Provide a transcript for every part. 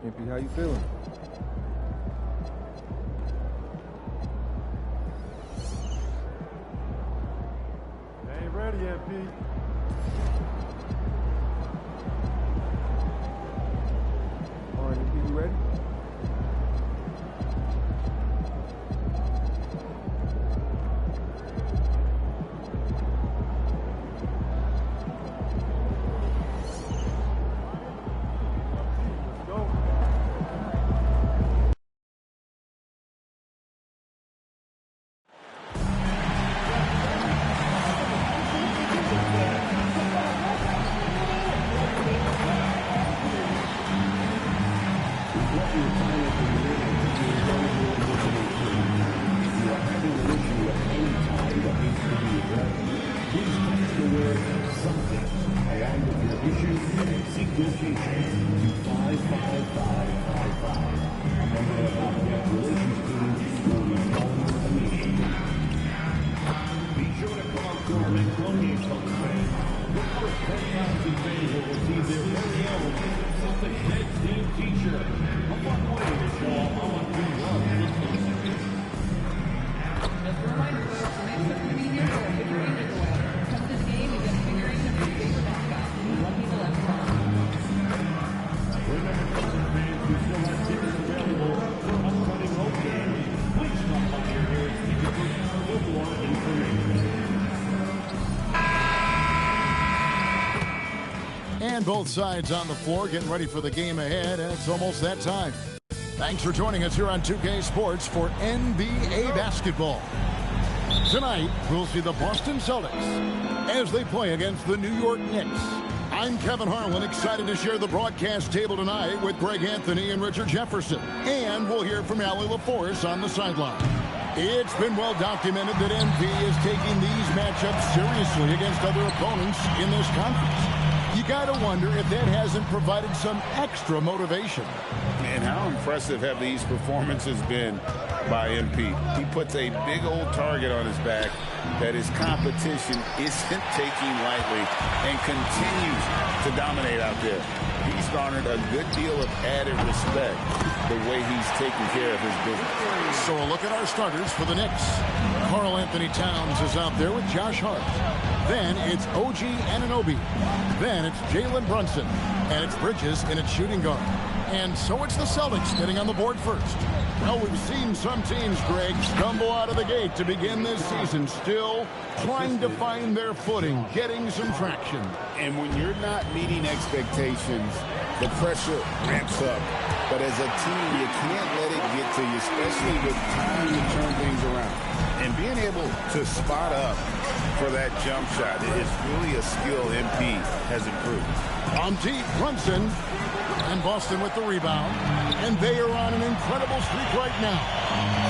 MP, how you feeling? They ain't ready, MP. All right, MP, you ready? And both sides on the floor getting ready for the game ahead. It's almost that time. Thanks for joining us here on 2K Sports for NBA basketball. Tonight, we'll see the Boston Celtics as they play against the New York Knicks. I'm Kevin Harlan, excited to share the broadcast table tonight with Greg Anthony and Richard Jefferson. And we'll hear from Allie LaForce on the sideline. It's been well documented that MP is taking these matchups seriously against other opponents in this conference. You got to wonder if that hasn't provided some extra motivation. Man, how impressive have these performances been by MP? He puts a big old target on his back that his competition isn't taking lightly and continues to dominate out there. He's garnered a good deal of added respect the way he's taking care of his business. So a look at our starters for the Knicks. Karl Anthony Towns is out there with Josh Hart. Then it's OG Anunoby. Then it's Jalen Brunson. And it's Bridges in its shooting guard. And so it's the Celtics getting on the board first. Well, we've seen some teams, Greg, stumble out of the gate to begin this season, still trying to find their footing, getting some traction. And when you're not meeting expectations, the pressure ramps up. But as a team, you can't let it get to you, especially with time to turn things around. And being able to spot up for that jump shot is really a skill MP has improved. On deep, Brunson. And Boston with the rebound. And they are on an incredible streak right now.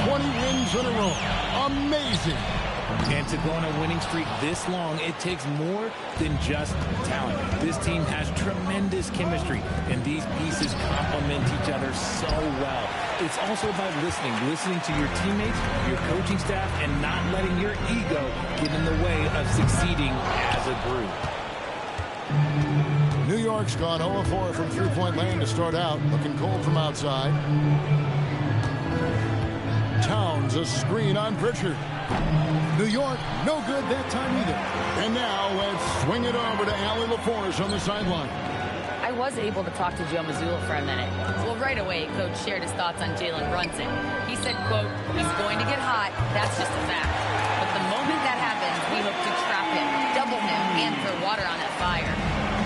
20 wins in a row. Amazing. And to go on a winning streak this long, it takes more than just talent. This team has tremendous chemistry, and these pieces complement each other so well. It's also about listening to your teammates, your coaching staff, and not letting your ego get in the way of succeeding as a group. New York's gone 0-4 from three-point land to start out, looking cold from outside. Towns, a screen on Pritchard. New York, no good that time either. And now let's swing it over to Allie LaForce on the sideline. I was able to talk to Joe Mazzulla for a minute. Well, right away, Coach shared his thoughts on Jalen Brunson. He said, quote, he's going to get hot. That's just a fact. But the moment that happens, we hope to trap him, double him, and throw water on that fire.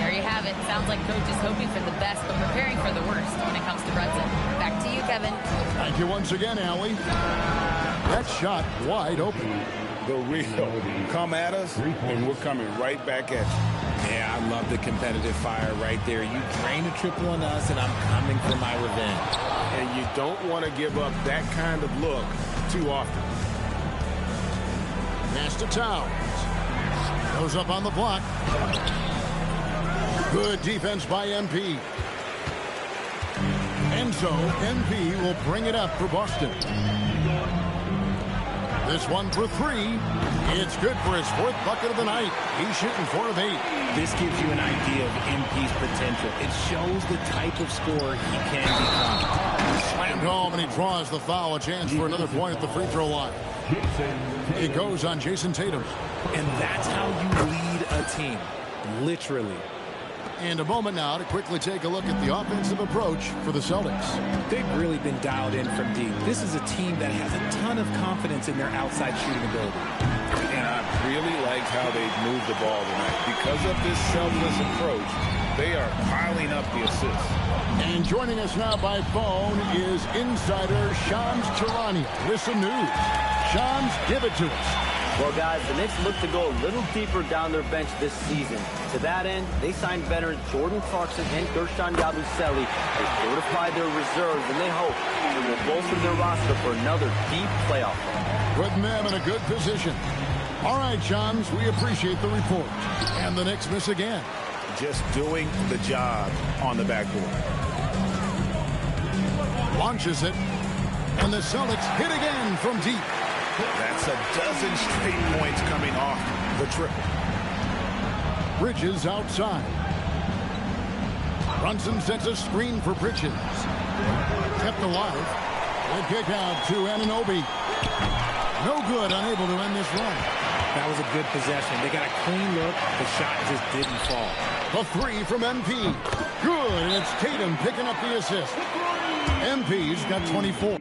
There you have it. Sounds like Coach is hoping for the best, but preparing for the worst when it comes to Brunson. Back to you, Kevin. Thank you once again, Allie. That shot wide open. The real come at us, and we're coming right back at you. Yeah, I love the competitive fire right there. You drain a triple on us, and I'm coming for my revenge. And you don't want to give up that kind of look too often. Pass to Towns. Goes up on the block. Good defense by MP. And so MP will bring it up for Boston. This one for three. It's good for his fourth bucket of the night. He's shooting 4 of 8. This gives you an idea of MP's potential. It shows the type of scorer he can become. Slammed home, and he draws the foul. A chance for another point at the free throw line. It goes on Jason Tatum. And that's how you lead a team. Literally. And a moment now to quickly take a look at the offensive approach for the Celtics. They've really been dialed in from deep. This is a team that has a ton of confidence in their outside shooting ability. And I really liked how they've moved the ball tonight. Because of this selfless approach, they are piling up the assists. And joining us now by phone is insider Shams Charania with some news. Shams, give it to us. Well, guys, the Knicks look to go a little deeper down their bench this season. To that end, they signed veterans Jordan Clarkson and Gershon Yabusele. They fortified their reserves, and they hope they will bolster their roster for another deep playoff run. Putting them in a good position. All right, Shams, we appreciate the report. And the Knicks miss again. Just doing the job on the backboard. Launches it. And the Celtics hit again from deep. That's a dozen straight points coming off the triple. Bridges outside. Brunson sets a screen for Bridges. Kept alive. Good kick out to Anunoby. No good, unable to end this run. That was a good possession. They got a clean look. The shot just didn't fall. The three from MP. Good, and it's Tatum picking up the assist. MP's got 24.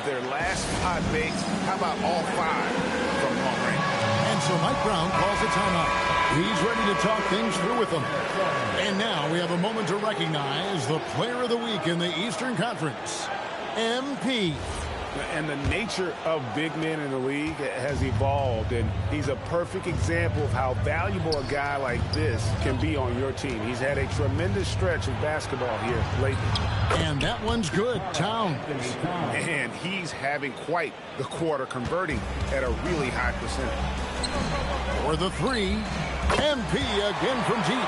their last 5 makes. How about all 5 from long range? And so Mike Brown calls a timeout. He's ready to talk things through with them. And now we have a moment to recognize the player of the week in the Eastern Conference, MP. And the nature of big men in the league has evolved, and he's a perfect example of how valuable a guy like this can be on your team. He's had a tremendous stretch of basketball here lately. And that one's good. Towns. And he's having quite the quarter, converting at a really high percentage. For the 3, MP again from deep.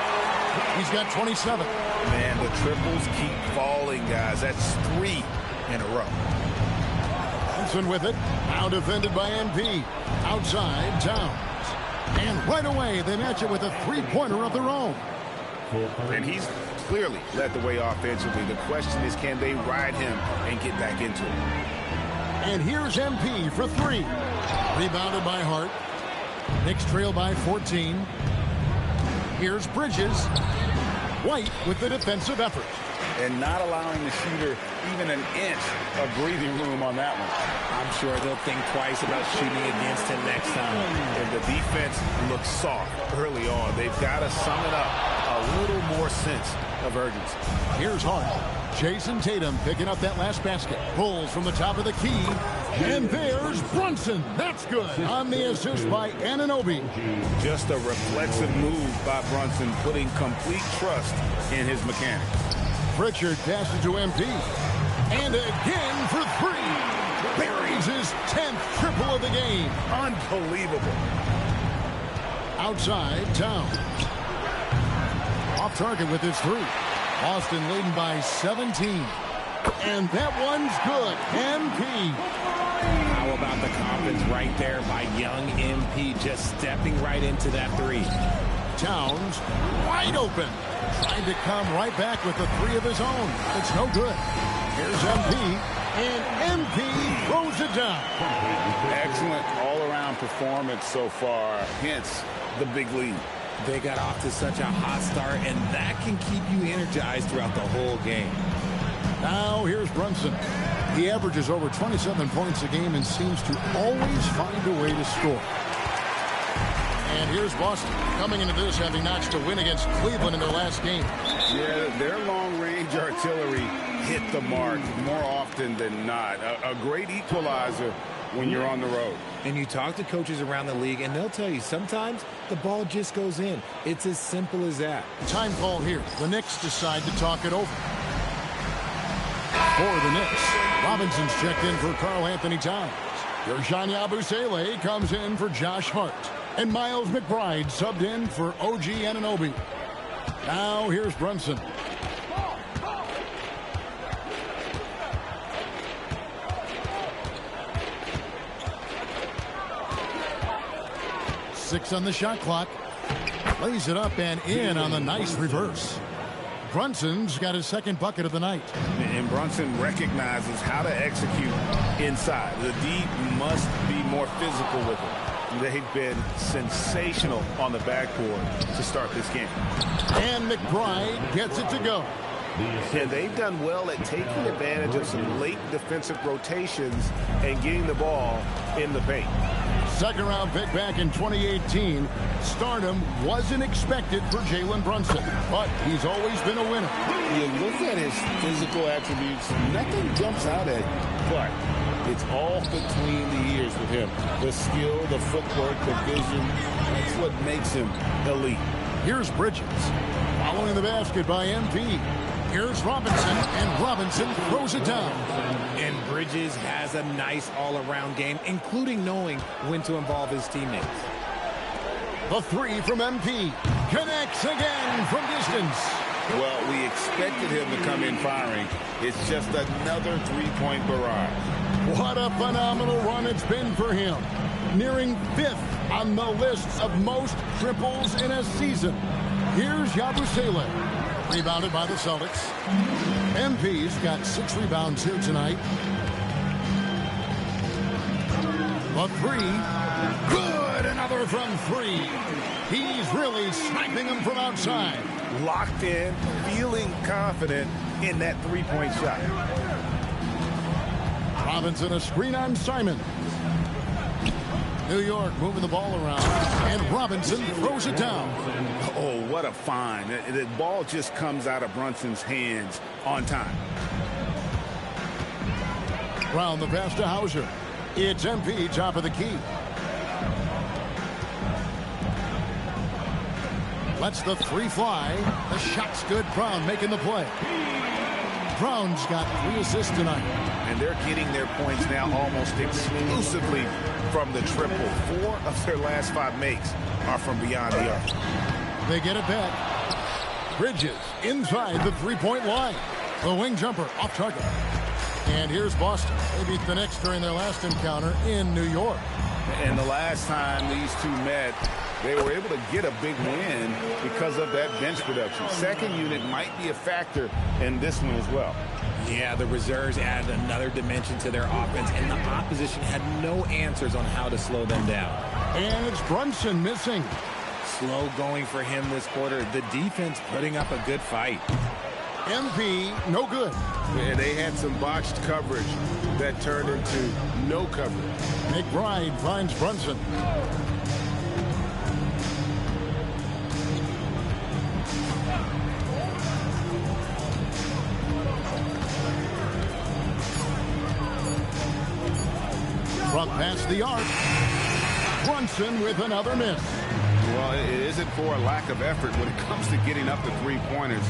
He's got 27. Man, the triples keep falling, guys. That's 3 in a row. Brunson with it. Now defended by MP. Outside, Towns. And right away, they match it with a 3-pointer of their own. And he's clearly led the way offensively. The question is, can they ride him and get back into it? And here's MP for 3. Rebounded by Hart. Knicks trail by 14. Here's Bridges. White with the defensive effort. And not allowing the shooter even an inch of breathing room on that one. I'm sure they'll think twice about shooting against him next time. And the defense looks soft early on. They've got to sum it up a little more sense of urgency. Here's Hart. Jason Tatum picking up that last basket. Pulls from the top of the key. And there's Brunson. That's good. On the assist by Anunoby. Just a reflexive move by Brunson, putting complete trust in his mechanics. Pritchard passes to MP. And again for 3. Buries his 10th triple of the game. Unbelievable. Outside, Towns. Off target with his 3. Boston leading by 17. And that one's good. MP. How about the confidence right there by young MP, just stepping right into that 3. Towns wide open. Trying to come right back with the 3 of his own. It's no good. Here's MP. And MP throws it down. Excellent all-around performance so far. Hence the big lead. They got off to such a hot start, and that can keep you energized throughout the whole game. Now here's Brunson. He averages over 27 points a game and seems to always find a way to score. And here's Boston coming into this having notched a win against Cleveland in their last game. Yeah, their long-range artillery hit the mark more often than not. A great equalizer when you're on the road. And you talk to coaches around the league, and they'll tell you sometimes the ball just goes in. It's as simple as that. Time call here. The Knicks decide to talk it over. For the Knicks, Robinson's checked in for Karl Anthony Towns. Gershon Yabusele comes in for Josh Hart. And Miles McBride subbed in for OG Anunoby. Now here's Brunson. Six on the shot clock. Lays it up and in on the nice reverse. Brunson's got his second bucket of the night. And Brunson recognizes how to execute inside. The D must be more physical with it. They've been sensational on the backboard to start this game. And McBride gets it to go. And they've done well at taking advantage of some late defensive rotations and getting the ball in the paint. Second round pick back in 2018. Stardom wasn't expected for Jalen Brunson, but he's always been a winner. You look at his physical attributes, nothing jumps out at you, but it's all between the ears with him. The skill, the footwork, the vision, that's what makes him elite. Here's Bridges. Following the basket by MP. Here's Robinson, and Robinson throws it down. And Bridges has a nice all-around game, including knowing when to involve his teammates. The 3 from MP. Connects again from distance. Well, we expected him to come in firing. It's just another three-point barrage. What a phenomenal run it's been for him. Nearing 5th on the list of most triples in a season. Here's Yabusele. Rebounded by the Celtics. MP's got 6 rebounds here tonight. The 3. Good. Another from 3. He's really sniping them from outside. Locked in, feeling confident in that three-point shot. Robinson, a screen on Simon. New York moving the ball around, and Robinson throws it down. Oh, what a find. The ball just comes out of Brunson's hands on time. Round the pass to Hauser. It's MP, top of the key. Lets the three fly. The shot's good. Brown making the play. Brown's got 3 assists tonight. And they're getting their points now almost exclusively from the triple. 4 of their last 5 makes are from beyond the arc. They get it back. Bridges inside the three-point line. The wing jumper off target. And here's Boston. They beat the Knicks during their last encounter in New York. And the last time these two met, they were able to get a big win because of that bench production. Second unit might be a factor in this one as well. Yeah, the reserves added another dimension to their offense, and the opposition had no answers on how to slow them down. And it's Brunson missing. Slow going for him this quarter. The defense putting up a good fight. MP, no good. Yeah, they had some botched coverage that turned into no coverage. McBride finds Brunson. Front past the arc. Brunson with another miss. Well, it isn't for a lack of effort when it comes to getting up the three-pointers,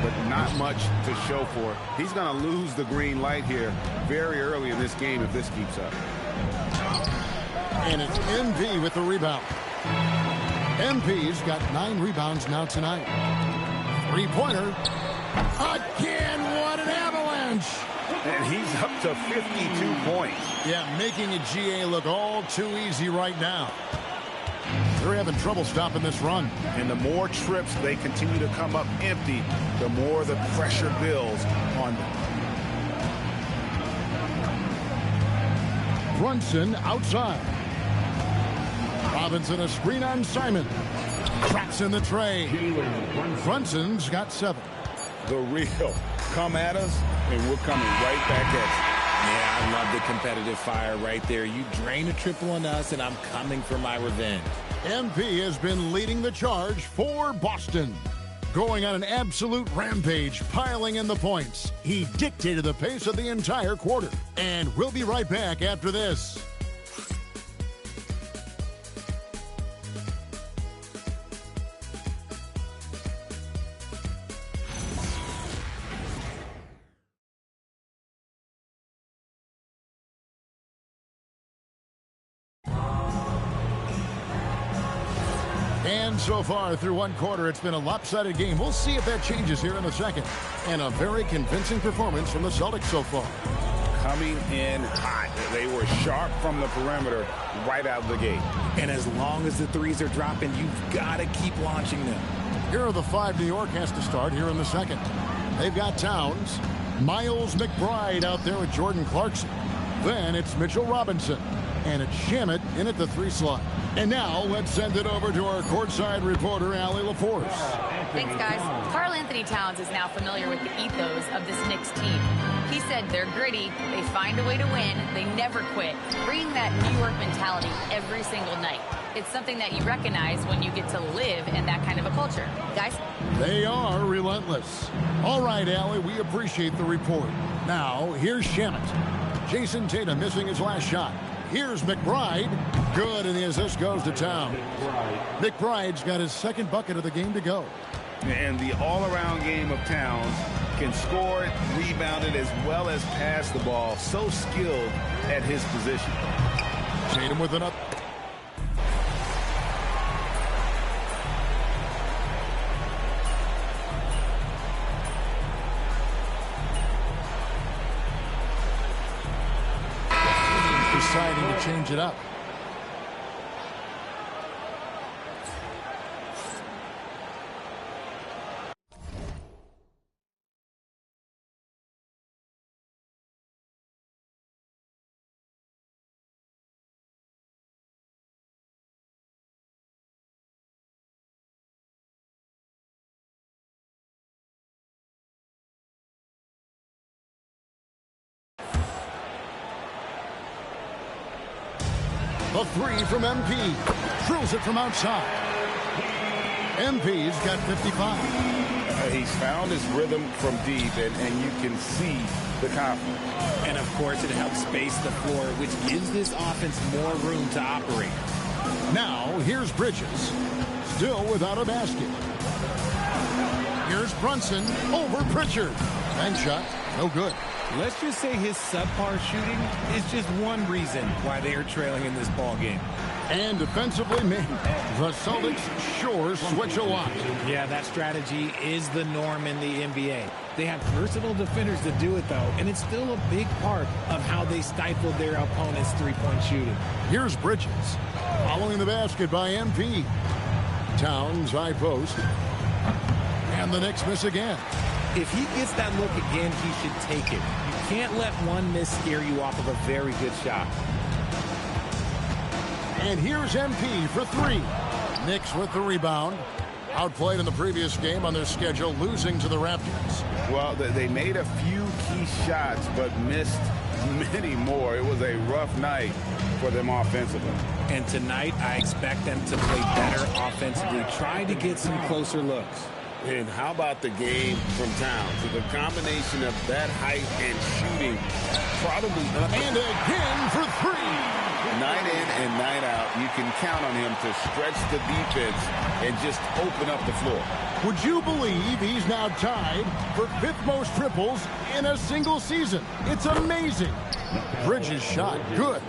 but not much to show for it. He's going to lose the green light here very early in this game if this keeps up. And it's MP with the rebound. MP's got 9 rebounds now tonight. Three-pointer. Again, what an avalanche! And he's up to 52 points. Yeah, making a GA look all too easy right now. They're having trouble stopping this run. And the more trips they continue to come up empty, the more the pressure builds on them. Brunson outside. Robinson a screen on Simon. Traps in the tray. Brunson's got 7. The real come at us, and we're coming right back at you. Yeah, I love the competitive fire right there. You drain a triple on us, and I'm coming for my revenge. MP has been leading the charge for Boston. Going on an absolute rampage, piling in the points. He dictated the pace of the entire quarter. And we'll be right back after this. And so far through one quarter, it's been a lopsided game. We'll see if that changes here in a second. And a very convincing performance from the Celtics so far. Coming in hot. They were sharp from the perimeter right out of the gate. And as long as the threes are dropping, you've got to keep launching them. Here are the 5 New York has to start here in the second. They've got Towns, Miles McBride out there with Jordan Clarkson. Then it's Mitchell Robinson. And it's Shamet in at the 3 slot. And now let's send it over to our courtside reporter, Allie LaForce. Thanks, guys. Karl Anthony Towns is now familiar with the ethos of this Knicks team. He said they're gritty, they find a way to win, they never quit, bringing that New York mentality every single night. It's something that you recognize when you get to live in that kind of a culture. Guys? They are relentless. All right, Allie, we appreciate the report. Now, here's Shamet. Jason Tatum missing his last shot. Here's McBride. Good, and the assist goes to Town. McBride's got his 2nd bucket of the game to go. And the all-around game of Towns can score it, rebound it, as well as pass the ball. So skilled at his position. Tatum with an up. Deciding to change it up. The three from MP. Drills it from outside. MP's got 55. He's found his rhythm from deep, and you can see the confidence. And, of course, it helps space the floor, which gives this offense more room to operate. Now, here's Bridges. Still without a basket. Here's Brunson over Pritchard. Bank shot, no good. Let's just say his subpar shooting is just one reason why they are trailing in this ball game. And defensively, man, the Celtics sure switch a lot. Yeah, that strategy is the norm in the NBA. They have versatile defenders to do it, though, and it's still a big part of how they stifled their opponent's three-point shooting. Here's Bridges. Following the basket by MP. Towns high post. And the Knicks miss again. If he gets that look again, he should take it. You can't let one miss scare you off of a very good shot. And here's MP for three. Knicks with the rebound. Outplayed in the previous game on their schedule, losing to the Raptors. Well, they made a few key shots, but missed many more. It was a rough night for them offensively. And tonight, I expect them to play better offensively. Try to get some closer looks. And how about the game from Towns? So the combination of that height and shooting, probably not. And again for three. Night in and night out, you can count on him to stretch the defense and just open up the floor. Would you believe he's now tied for fifth most triples in a single season? It's amazing. Bridges shot good.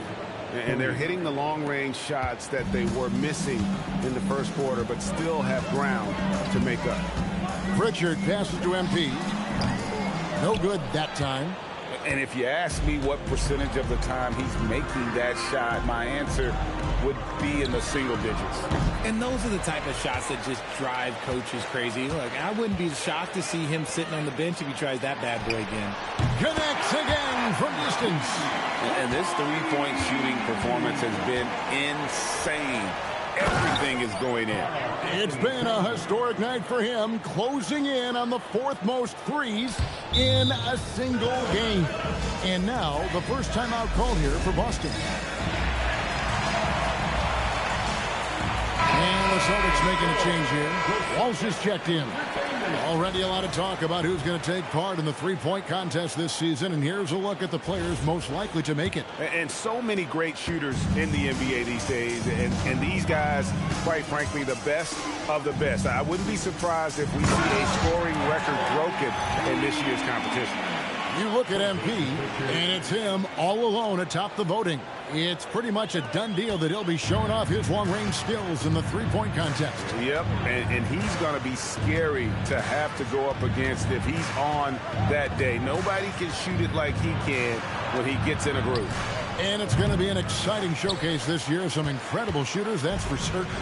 And they're hitting the long-range shots that they were missing in the first quarter, but still have ground to make up. Pritchard passes to MP. No good that time. And if you ask me what percentage of the time he's making that shot, my answer would be in the single digits. And those are the type of shots that just drive coaches crazy. Look, I wouldn't be shocked to see him sitting on the bench if he tries that bad boy again. Connects again from distance. And this three-point shooting performance has been insane. Everything is going in. It's been a historic night for him, closing in on the fourth most threes in a single game. And now, the first timeout called here for Boston. And the Celtics making a change here. Walsh is checked in. Already a lot of talk about who's going to take part in the three-point contest this season, and here's a look at the players most likely to make it. And so many great shooters in the NBA these days, and these guys, quite frankly, the best of the best. I wouldn't be surprised if we see a scoring record broken in this year's competition. You look at MP, and it's him all alone atop the voting. It's pretty much a done deal that he'll be showing off his long-range skills in the three-point contest. Yep, and he's going to be scary to have to go up against if he's on that day. Nobody can shoot it like he can when he gets in a groove. And it's going to be an exciting showcase this year. Some incredible shooters, that's for certain.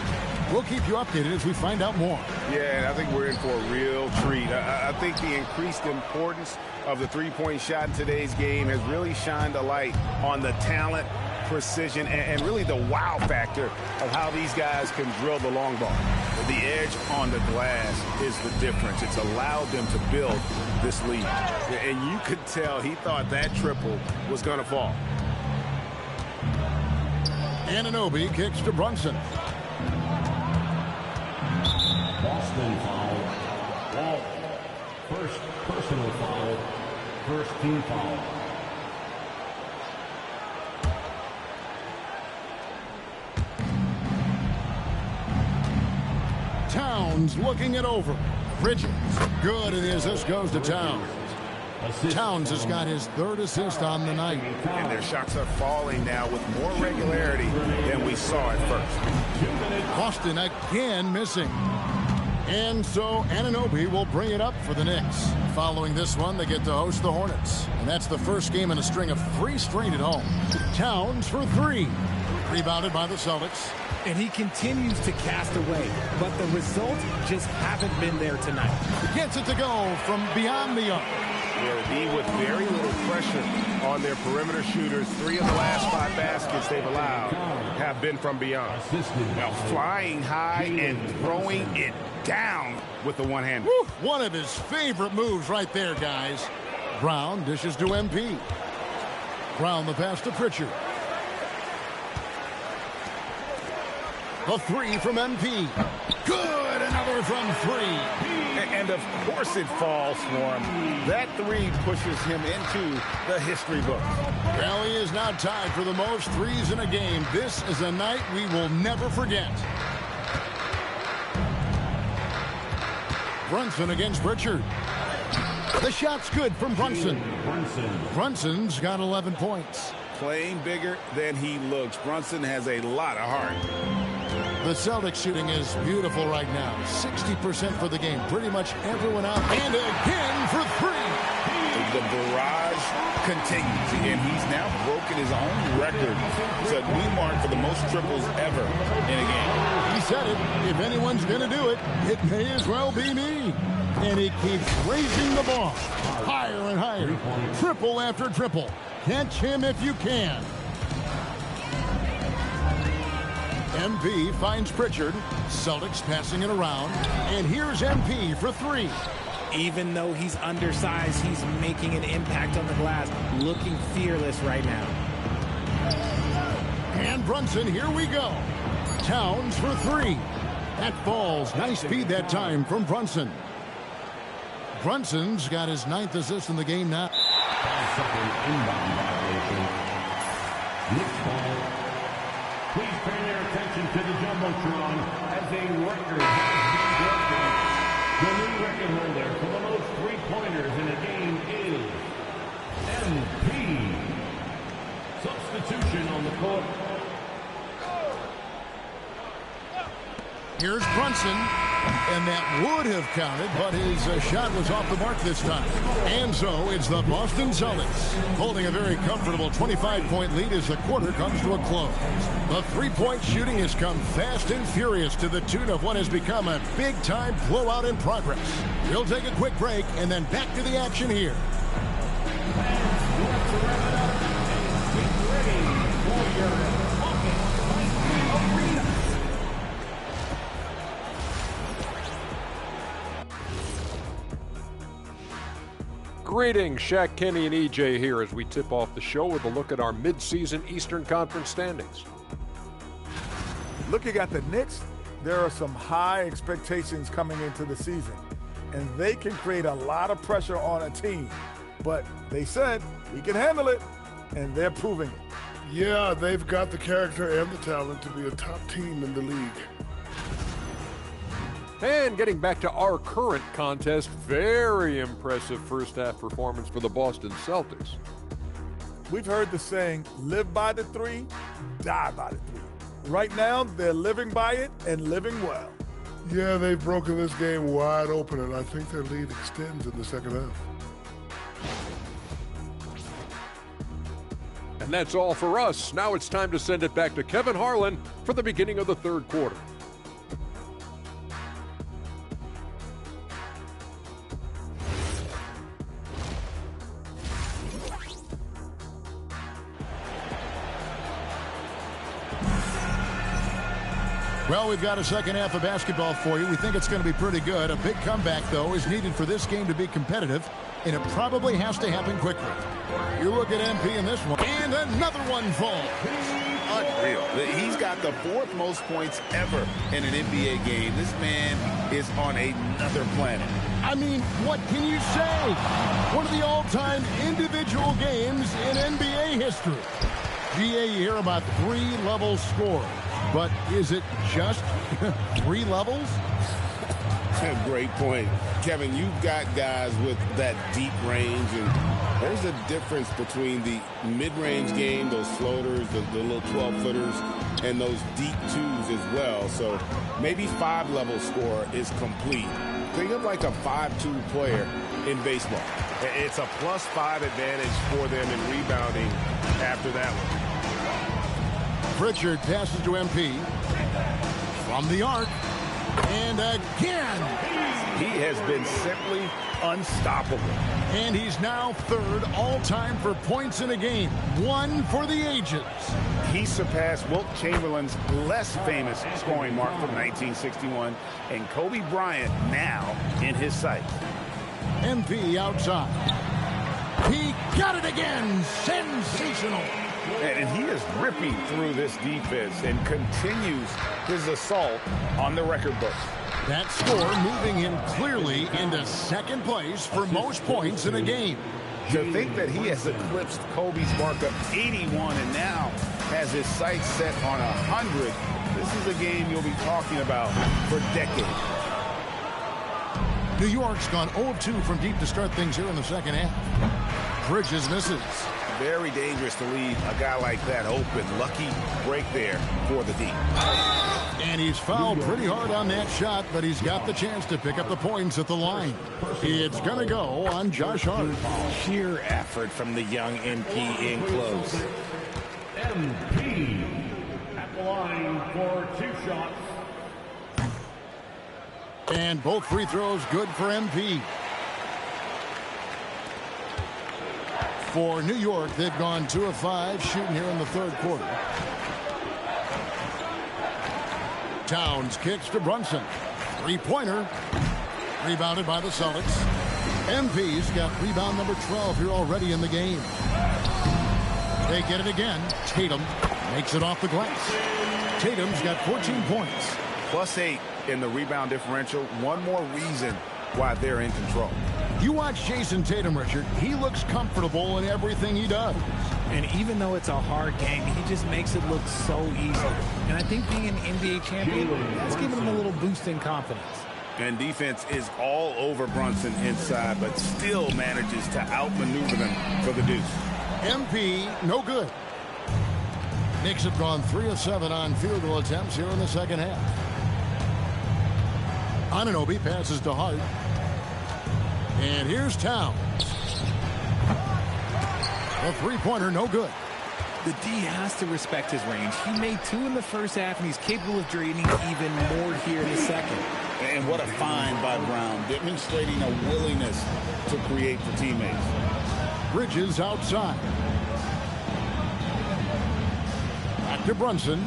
We'll keep you updated as we find out more. Yeah, and I think we're in for a real treat. I think the increased importance of the three-point shot in today's game has really shined a light on the talent, precision, and really the wow factor of how these guys can drill the long ball. The edge on the glass is the difference. It's allowed them to build this lead. And you could tell he thought that triple was going to fall. Anunoby kicks to Brunson. Boston foul. Wall. First personal foul. First team foul. Towns looking it over. Bridges. Good it is. This goes to Towns. Towns has got his third assist on the night. And their shots are falling now with more regularity than we saw at first. Boston again missing. And so Anunoby will bring it up for the Knicks. Following this one, they get to host the Hornets. And that's the first game in a string of 3 straight at home. Towns for 3. Rebounded by the Celtics. And he continues to cast away, but the results just haven't been there tonight. Gets it to go from beyond the arc. D with very little pressure on their perimeter shooters. 3 of the last 5 baskets they've allowed have been from beyond. Now flying high and throwing it down with the one-hand. One of his favorite moves right there, guys. Brown dishes to MP. Brown the pass to Pritchard. The three from MP. Good, another from three. And of course it falls for him. That three pushes him into the history book. Well, he is now tied for the most threes in a game. This is a night we will never forget. Brunson against Pritchard. The shot's good from Brunson. Brunson's got 11 points. Playing bigger than he looks. Brunson has a lot of heart. The Celtics shooting is beautiful right now. 60% for the game. Pretty much everyone out. And again for three. The barrage continues. And he's now broken his own record. It's a new mark for the most triples ever in a game. He said it. If anyone's going to do it, it may as well be me. And he keeps raising the ball. Higher and higher. Triple after triple. Catch him if you can. MP finds Pritchard. Celtics passing it around. And here's MP for three. Even though he's undersized, he's making an impact on the glass. Looking fearless right now. And Brunson, here we go. Towns for three. That falls. Nice speed that time from Brunson. Brunson's got his 9th assist in the game now. Second inbound violation. Next ball. Please pay your attention to the Jumbotron as a record has been broken. The new record holder for the most three-pointers in a game is MP. Substitution on the court. Here's Brunson, and that would have counted, but his shot was off the mark this time. And so it's the Boston Celtics holding a very comfortable 25-point lead as the quarter comes to a close. The three-point shooting has come fast and furious to the tune of what has become a big-time blowout in progress. We'll take a quick break and then back to the action here. Greetings, Shaq, Kenny, and EJ here as we tip off the show with a look at our midseason Eastern Conference standings. Looking at the Knicks, there are some high expectations coming into the season, and they can create a lot of pressure on a team. But they said, we can handle it, and they're proving it. Yeah, they've got the character and the talent to be a top team in the league. And getting back to our current contest, very impressive first half performance for the Boston Celtics. We've heard the saying, live by the three, die by the three. Right now, they're living by it and living well. Yeah, they've broken this game wide open, and I think their lead extends in the second half. And that's all for us. Now it's time to send it back to Kevin Harlan for the beginning of the third quarter. Well, we've got a second half of basketball for you. We think it's going to be pretty good. A big comeback, though, is needed for this game to be competitive, and it probably has to happen quickly. You look at MP in this one, and another one falls. Unreal. He's got the 4th most points ever in an NBA game. This man is on another planet. I mean, what can you say? One of the all-time individual games in NBA history. GA, you hear about 3-level score. But is it just 3 levels? Great point. Kevin, you've got guys with that deep range, and there's a difference between the mid-range game, those floaters, the little 12-footers, and those deep twos as well. So maybe 5-level score is complete. Think of like a 5-2 player in baseball. It's a +5 advantage for them in rebounding after that one. Pritchard passes to MP. From the arc. And again. He has been simply unstoppable. And he's now 3rd all-time for points in a game. 1 for the ages. He surpassed Wilt Chamberlain's less famous scoring mark from 1961. And Kobe Bryant now in his sights. MP outside. He got it again. Sensational. And he is ripping through this defense and continues his assault on the record books. That score moving him clearly into second place for most points in a game. To think that he has eclipsed Kobe's mark of 81 and now has his sights set on 100, this is a game you'll be talking about for decades. New York's gone 0 of 2 from deep to start things here in the second half. Bridges misses. Very dangerous to leave a guy like that open. Lucky break there for the D. And he's fouled pretty hard on that shot, but he's got the chance to pick up the points at the line. It's going to go on Josh Hart. Sheer effort from the young MP in close. MP at the line for 2 shots. And both free throws good for MP. For New York, they've gone 2 of 5 shooting here in the third quarter. Towns kicks to Brunson. Three-pointer. Rebounded by the Celtics. MP's got rebound number 12 here already in the game. They get it again. Tatum makes it off the glass. Tatum's got 14 points. +8 in the rebound differential. One more reason why they're in control. You watch Jason Tatum, Richard. He looks comfortable in everything he does. And even though it's a hard game, he just makes it look so easy. And I think being an NBA champion, that's given him a little boost in confidence. And defense is all over Brunson inside, but still manages to outmaneuver them for the deuce. MP, no good. Knicks have gone 3 of 7 on field goal attempts here in the second half. Anunoby passes to Hart. And here's Towns. A three-pointer, no good. The D has to respect his range. He made 2 in the first half, and he's capable of draining even more here in the second. And what a find by Brown, demonstrating a willingness to create for teammates. Bridges outside. Back to Brunson.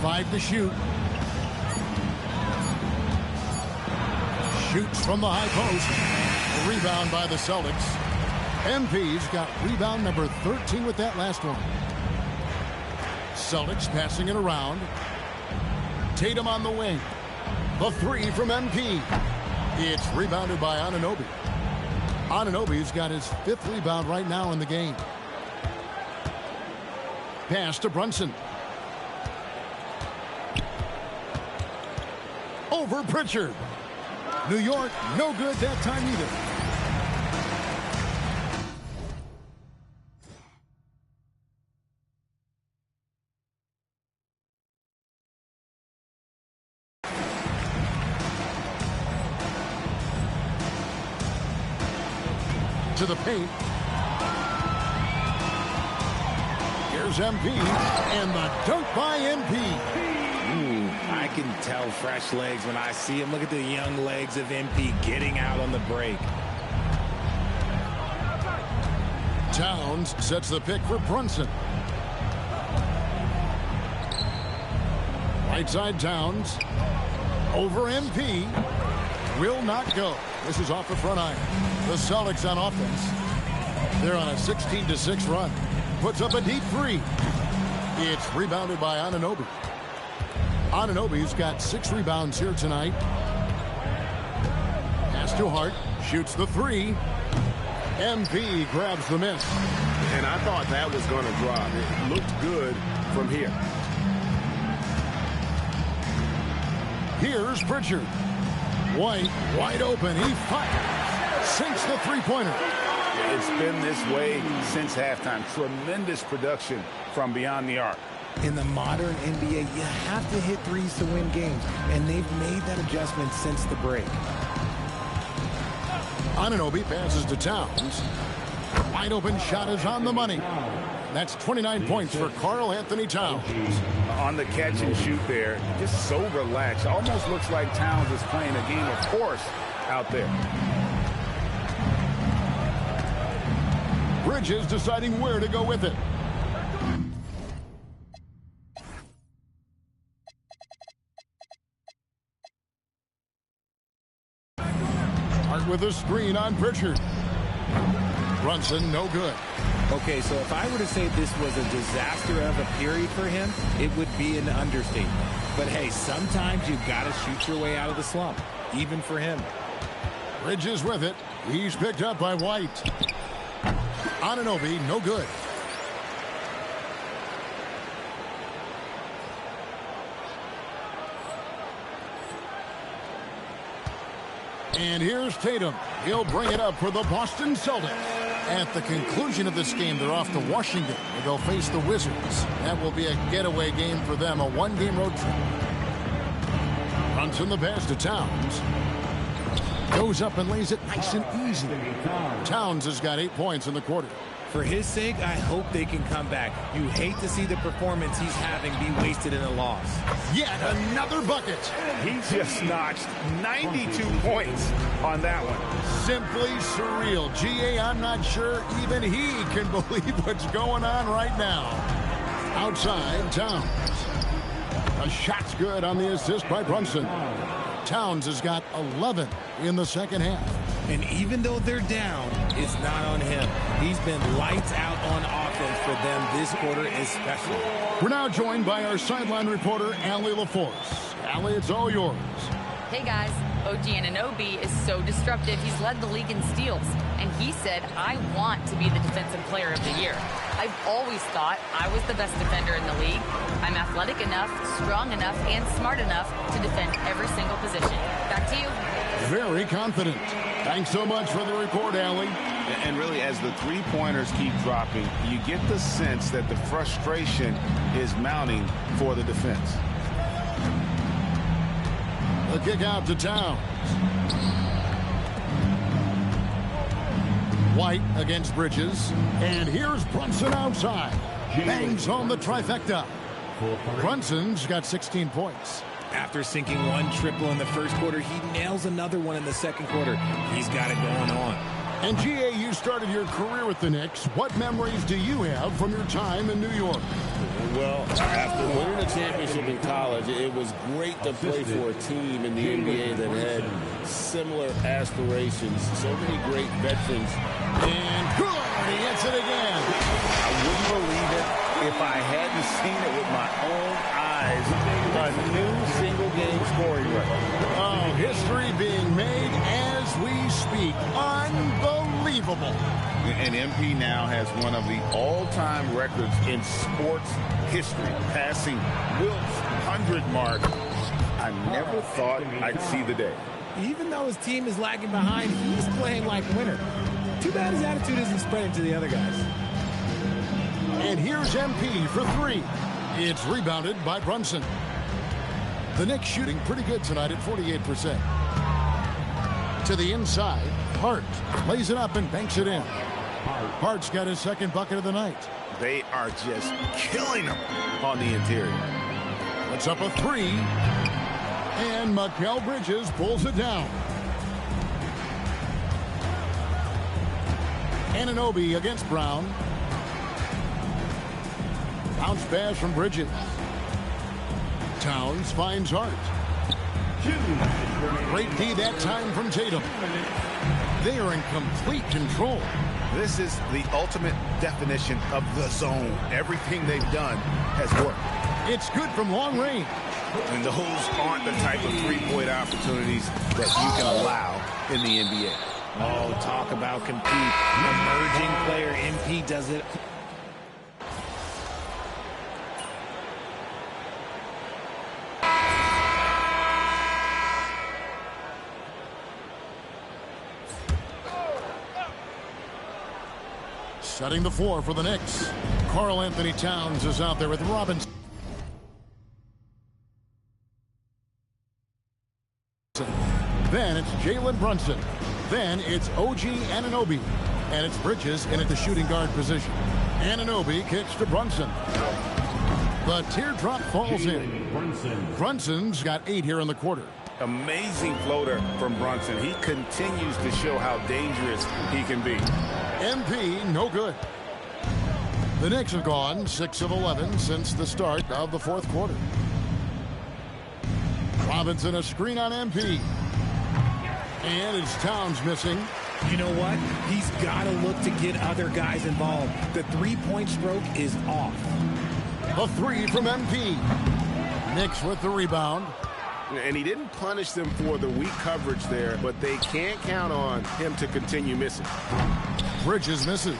Five to shoot. Shoots from the high post. A rebound by the Celtics. MP's got rebound number 13 with that last one. Celtics passing it around. Tatum on the wing. The three from MP. It's rebounded by Anunoby. Anunoby's got his 5th rebound right now in the game. Pass to Brunson. Over Pritchard. New York, no good that time either. To the paint. Here's MP, and the dunk by MP. I can tell fresh legs when I see him. Look at the young legs of MP getting out on the break. Towns sets the pick for Brunson. Right side Towns. Over MP. Will not go. This is off the front iron. The Celtics on offense. They're on a 16-6 run. Puts up a deep three. It's rebounded by Anunoby. Anunoby's got 6 rebounds here tonight. Pass to Hart. Shoots the three. MP grabs the miss. And I thought that was going to drop. It looked good from here. Here's Pritchard. White, wide open. He fires. Sinks the three-pointer. It's been this way since halftime. Tremendous production from beyond the arc. In the modern NBA, you have to hit threes to win games, and they've made that adjustment since the break. Anunoby passes to Towns. Wide open shot is on the money. That's 29 points for Karl Anthony Towns. On the catch and shoot there, just so relaxed. Almost looks like Towns is playing a game of course out there. Bridges deciding where to go with it. with a screen on Pritchard. Brunson, no good. Okay, so if I were to say this was a disaster of a period for him, it would be an understatement. But hey, sometimes you've got to shoot your way out of the slump, even for him. Bridges with it. He's picked up by White. Anunoby, no good. And here's Tatum. He'll bring it up for the Boston Celtics. At the conclusion of this game, they're off to Washington, where they'll face the Wizards. That will be a getaway game for them, a one-game road trip. Brunson the pass to Towns. Goes up and lays it nice and easy. Towns has got 8 points in the quarter. For his sake, I hope they can come back. You hate to see the performance he's having be wasted in a loss. Yet another bucket. He just notched 92 points on that one. Simply surreal. GA, I'm not sure even he can believe what's going on right now. Outside, Towns. A shot's good on the assist by Brunson. Towns has got 11 in the second half. And even though they're down, it's not on him. He's been lights out on offense for them this quarter especially. We're now joined by our sideline reporter, Allie LaForce. Allie, it's all yours. Hey guys, OG Anunoby is so disruptive. He's led the league in steals. And he said, I want to be the defensive player of the year. I've always thought I was the best defender in the league. I'm athletic enough, strong enough, and smart enough to defend every single position. Back to you. Very confident. Thanks so much for the report, Allie. And really, as the three-pointers keep dropping, you get the sense that the frustration is mounting for the defense. The kick out to Towns. White against Bridges. And here's Brunson outside. Bangs home the trifecta. Brunson's got 16 points. After sinking one triple in the first quarter, he nails another one in the second quarter. He's got it going on. And GA, you started your career with the Knicks. What memories do you have from your time in New York? Well, after winning a championship in college, it was great to play for a team in the NBA that had similar aspirations. So many great veterans. And good! He hits it again. I wouldn't believe it if I hadn't seen it with my own eyes. A new single-game scoring record. Oh, history being made as we speak. Unbelievable. And MP now has one of the all-time records in sports history, passing Wilt's 100 mark. I never thought I'd see the day. Even though his team is lagging behind, he's playing like winner. Too bad his attitude isn't spreading to the other guys. And here's MP for three. It's rebounded by Brunson. The Knicks shooting pretty good tonight at 48%. To the inside, Hart lays it up and banks it in. Hart's got his second bucket of the night. They are just killing him on the interior. Puts up a three. And Mikal Bridges pulls it down. Anunoby against Brown. Bounce pass from Bridges. Towns finds Hart. Great D that time from Tatum. They are in complete control. This is the ultimate definition of the zone. Everything they've done has worked. It's good from long range. And those aren't the type of three-point opportunities that you can allow in the NBA. Oh, talk about compete. Emerging player MP does it. Setting the floor for the Knicks. Karl Anthony Towns is out there with Robinson. Then it's Jalen Brunson. Then it's OG Anunoby. And it's Bridges in at the shooting guard position. Anunoby kicks to Brunson. The teardrop falls in. Brunson's got 8 here in the quarter. Amazing floater from Brunson. He continues to show how dangerous he can be. MP, no good. The Knicks have gone 6 of 11 since the start of the fourth quarter. Robinson a screen on MP. And it's Towns missing. You know what? He's got to look to get other guys involved. The three-point stroke is off. A three from MP. Knicks with the rebound. And he didn't punish them for the weak coverage there, but they can't count on him to continue missing. Bridges misses.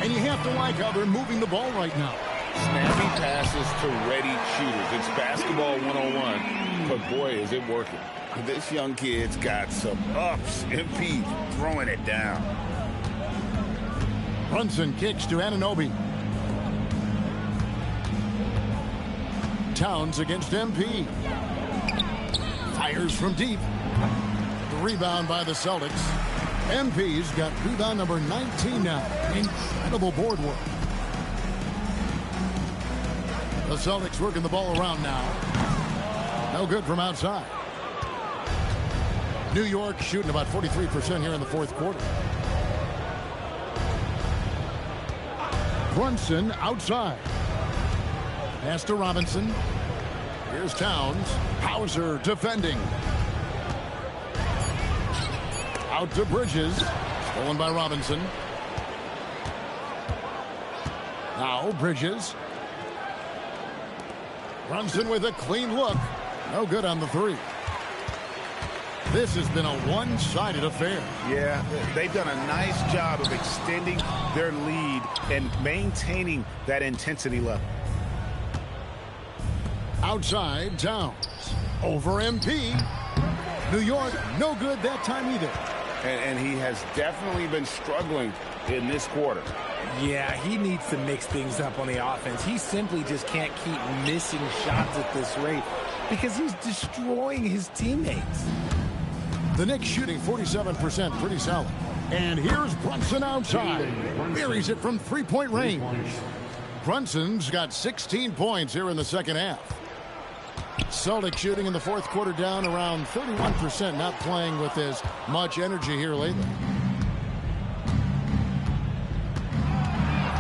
And you have to like how they're moving the ball right now. Snappy passes to ready shooters. It's basketball 101, but boy, is it working. This young kid's got some ups. MP throwing it down. Brunson kicks to Anunoby. Towns against MP. Fires from deep. The rebound by the Celtics. MP's got rebound number 19 now. Incredible board work. The Celtics working the ball around now. No good from outside. New York shooting about 43% here in the fourth quarter. Brunson outside. Pass to Robinson. Here's Towns. Hauser defending. Out to Bridges. Stolen by Robinson. Now Bridges. Brunson with a clean look. No good on the three. This has been a one-sided affair. Yeah, they've done a nice job of extending their lead and maintaining that intensity level. Outside, Towns. Over MP. New York, no good that time either. And he has definitely been struggling in this quarter. Yeah, he needs to mix things up on the offense. He simply just can't keep missing shots at this rate because he's destroying his teammates. The Knicks shooting 47%, pretty solid. And here's Brunson outside. Buries it from three-point range. Brunson's got 16 points here in the second half. Celtics shooting in the fourth quarter down around 31%, not playing with as much energy here lately.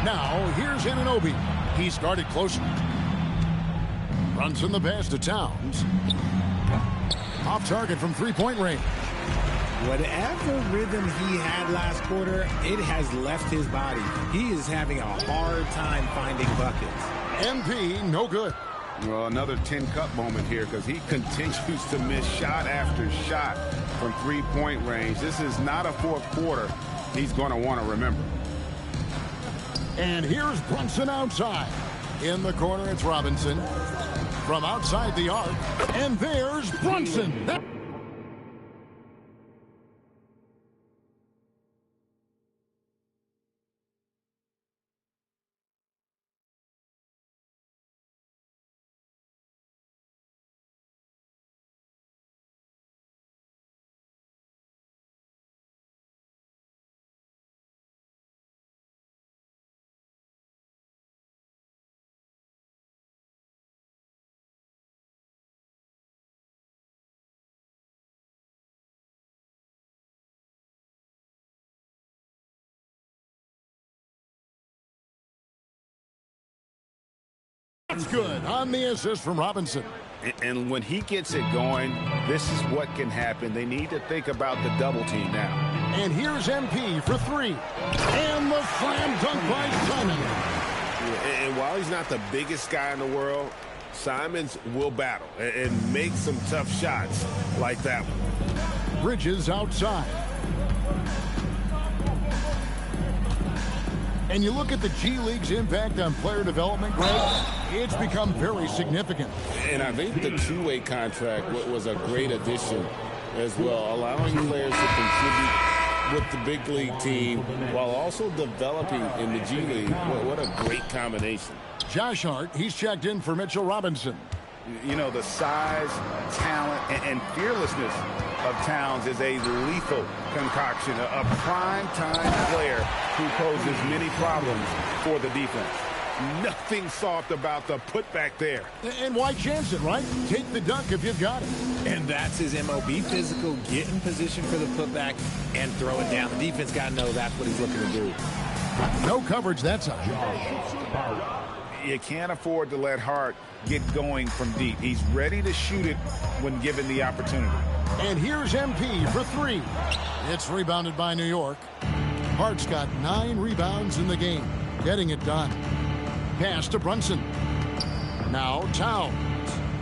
Now, here's Anunoby. He's guarded closer. Brunson the pass to Towns. Off target from three-point range. Whatever rhythm he had last quarter, it has left his body. He is having a hard time finding buckets. MP, no good. Well, another 10-cup moment here because he continues to miss shot after shot from three-point range. This is not a fourth quarter he's going to want to remember. And here's Brunson outside. In the corner, it's Robinson. From outside the arc, and there's Brunson. That's good on the assist from Robinson. And when he gets it going, this is what can happen. They need to think about the double team now. And here's MP for three. And the slam dunk by Simon. And while he's not the biggest guy in the world, Simons will battle and make some tough shots like that one. Bridges outside. And you look at the G League's impact on player development, Greg, it's become very significant. And I think the two-way contract was a great addition as well, allowing players to contribute with the big league team while also developing in the G League. What a great combination. Josh Hart, he's checked in for Mitchell Robinson. You know, the size, talent, and fearlessness of Towns is a lethal concoction, a prime-time player who poses many problems for the defense. Nothing soft about the putback there. And why chance it, right? Take the dunk if you've got it. And that's his MO. Be physical, get in position for the putback, and throw it down. The defense got to know that's what he's looking to do. No coverage that side. You can't afford to let Hart get going from deep. He's ready to shoot it when given the opportunity. And here's MP for three. It's rebounded by New York. Hart's got 9 rebounds in the game, getting it done. Pass to Brunson. Now Towns,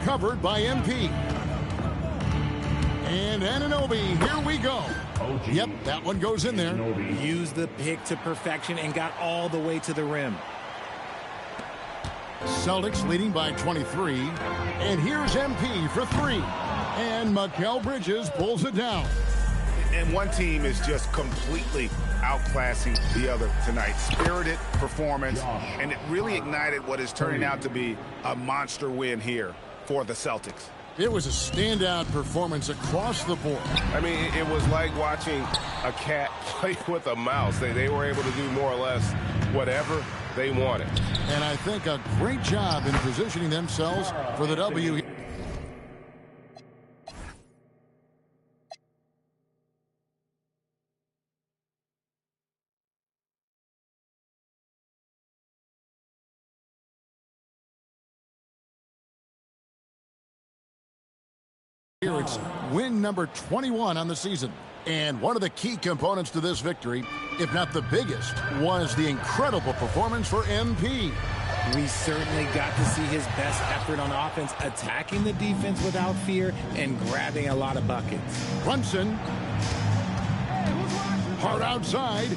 covered by MP. And Anunoby, here we go. Yep, that one goes in there. Used the pick to perfection and got all the way to the rim. Celtics leading by 23. And here's MP for three. And Mikal Bridges pulls it down. And one team is just completely outclassing the other tonight. Spirited performance, and it really ignited what is turning out to be a monster win here for the Celtics. It was a standout performance across the board. I mean, it was like watching a cat play with a mouse. They were able to do more or less whatever they wanted. And I think a great job in positioning themselves for the W. Here it's win number 21 on the season. And one of the key components to this victory, if not the biggest, was the incredible performance for MP. We certainly got to see his best effort on offense, attacking the defense without fear and grabbing a lot of buckets. Brunson. Hard outside.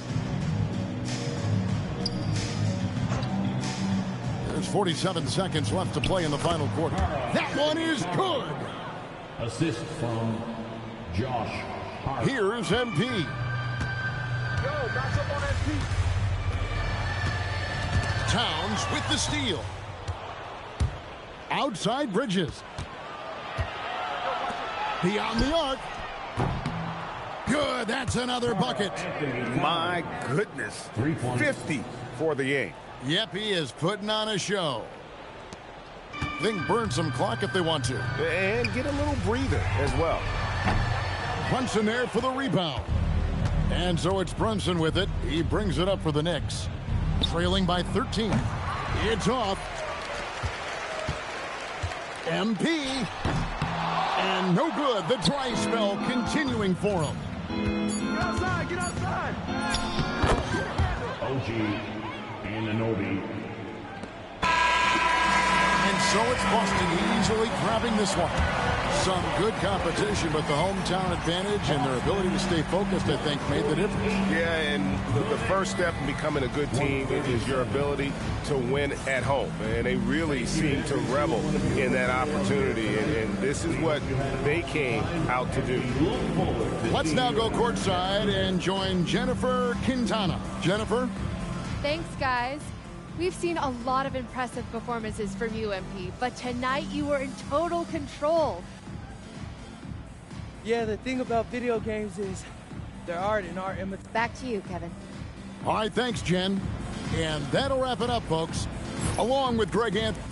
There's 47 seconds left to play in the final quarter. That one is good. Assist from Josh Hart. Here's MP. Yo, back up on MP. Towns with the steal. Outside Bridges. Beyond the arc. Good, that's another bucket. My goodness, 50 for the game. Yep, he is putting on a show. They can burn some clock if they want to. And get a little breather as well. Brunson there for the rebound. And so it's Brunson with it. He brings it up for the Knicks. Trailing by 13. It's off. MP. And no good. The dry spell continuing for him. Get outside, get outside. OG Anunoby. And so it's Boston easily grabbing this one. Some good competition, but the hometown advantage and their ability to stay focused, I think, made the difference. Yeah, and the first step in becoming a good team is your ability to win at home. And they really seem to revel in that opportunity. And this is what they came out to do. Let's now go courtside and join Jennifer Quintana. Jennifer? Thanks, guys. We've seen a lot of impressive performances from you, MP, but tonight you were in total control. Yeah, the thing about video games is they're art and art imitates. Back to you, Kevin. All right, thanks, Jen. And that'll wrap it up, folks. Along with Greg Anthony.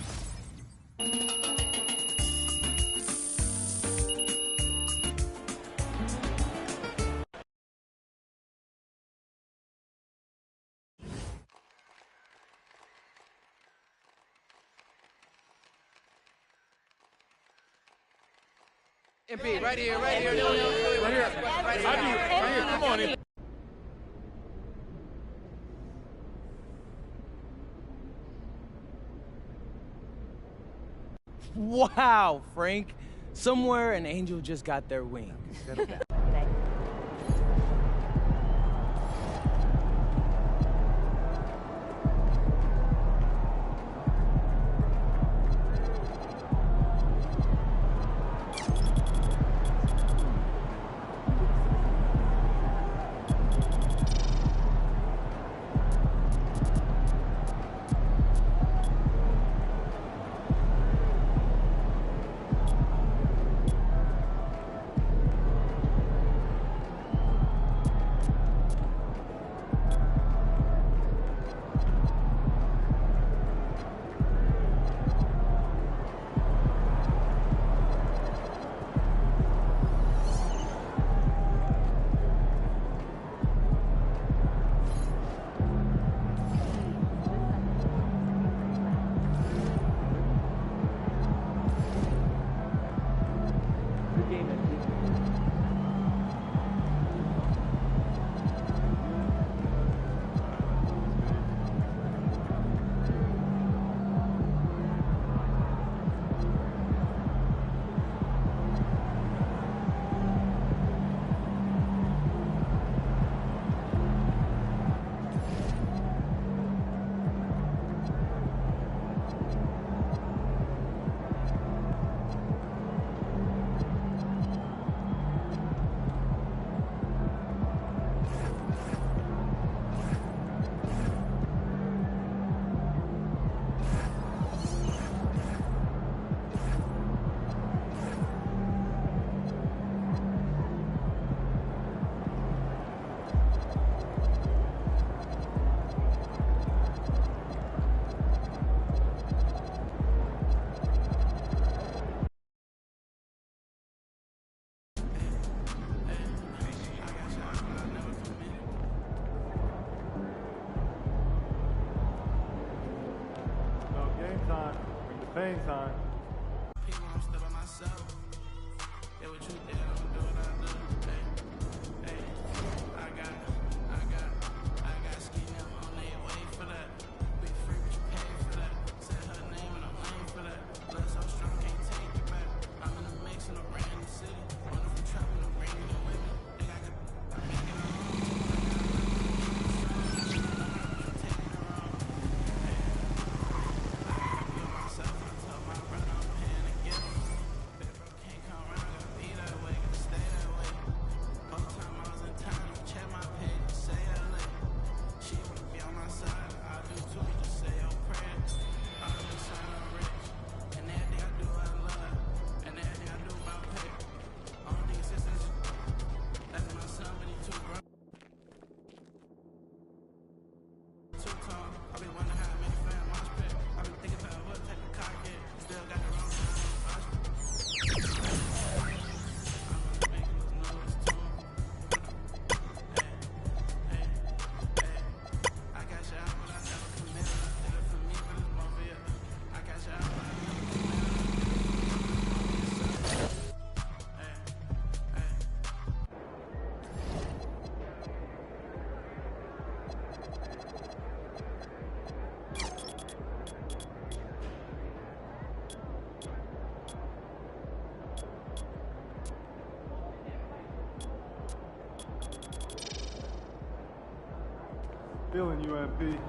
MP, right here, right here, right here, right here, come on in. Wow, Frank. Somewhere an angel just got their wings. time. Bring the pain time. People, I'm still by myself. Yeah, what you did, I'm gonna do what I do. Hey, I got skinny up on their way for that. Be free, but you pay for that. Said her name and I'm lame for that. Blood so strong, can't take it back. I'm in the mix in a brand new city. Running from trouble and bringing it with me. Think I could make it on. Feeling you, MP.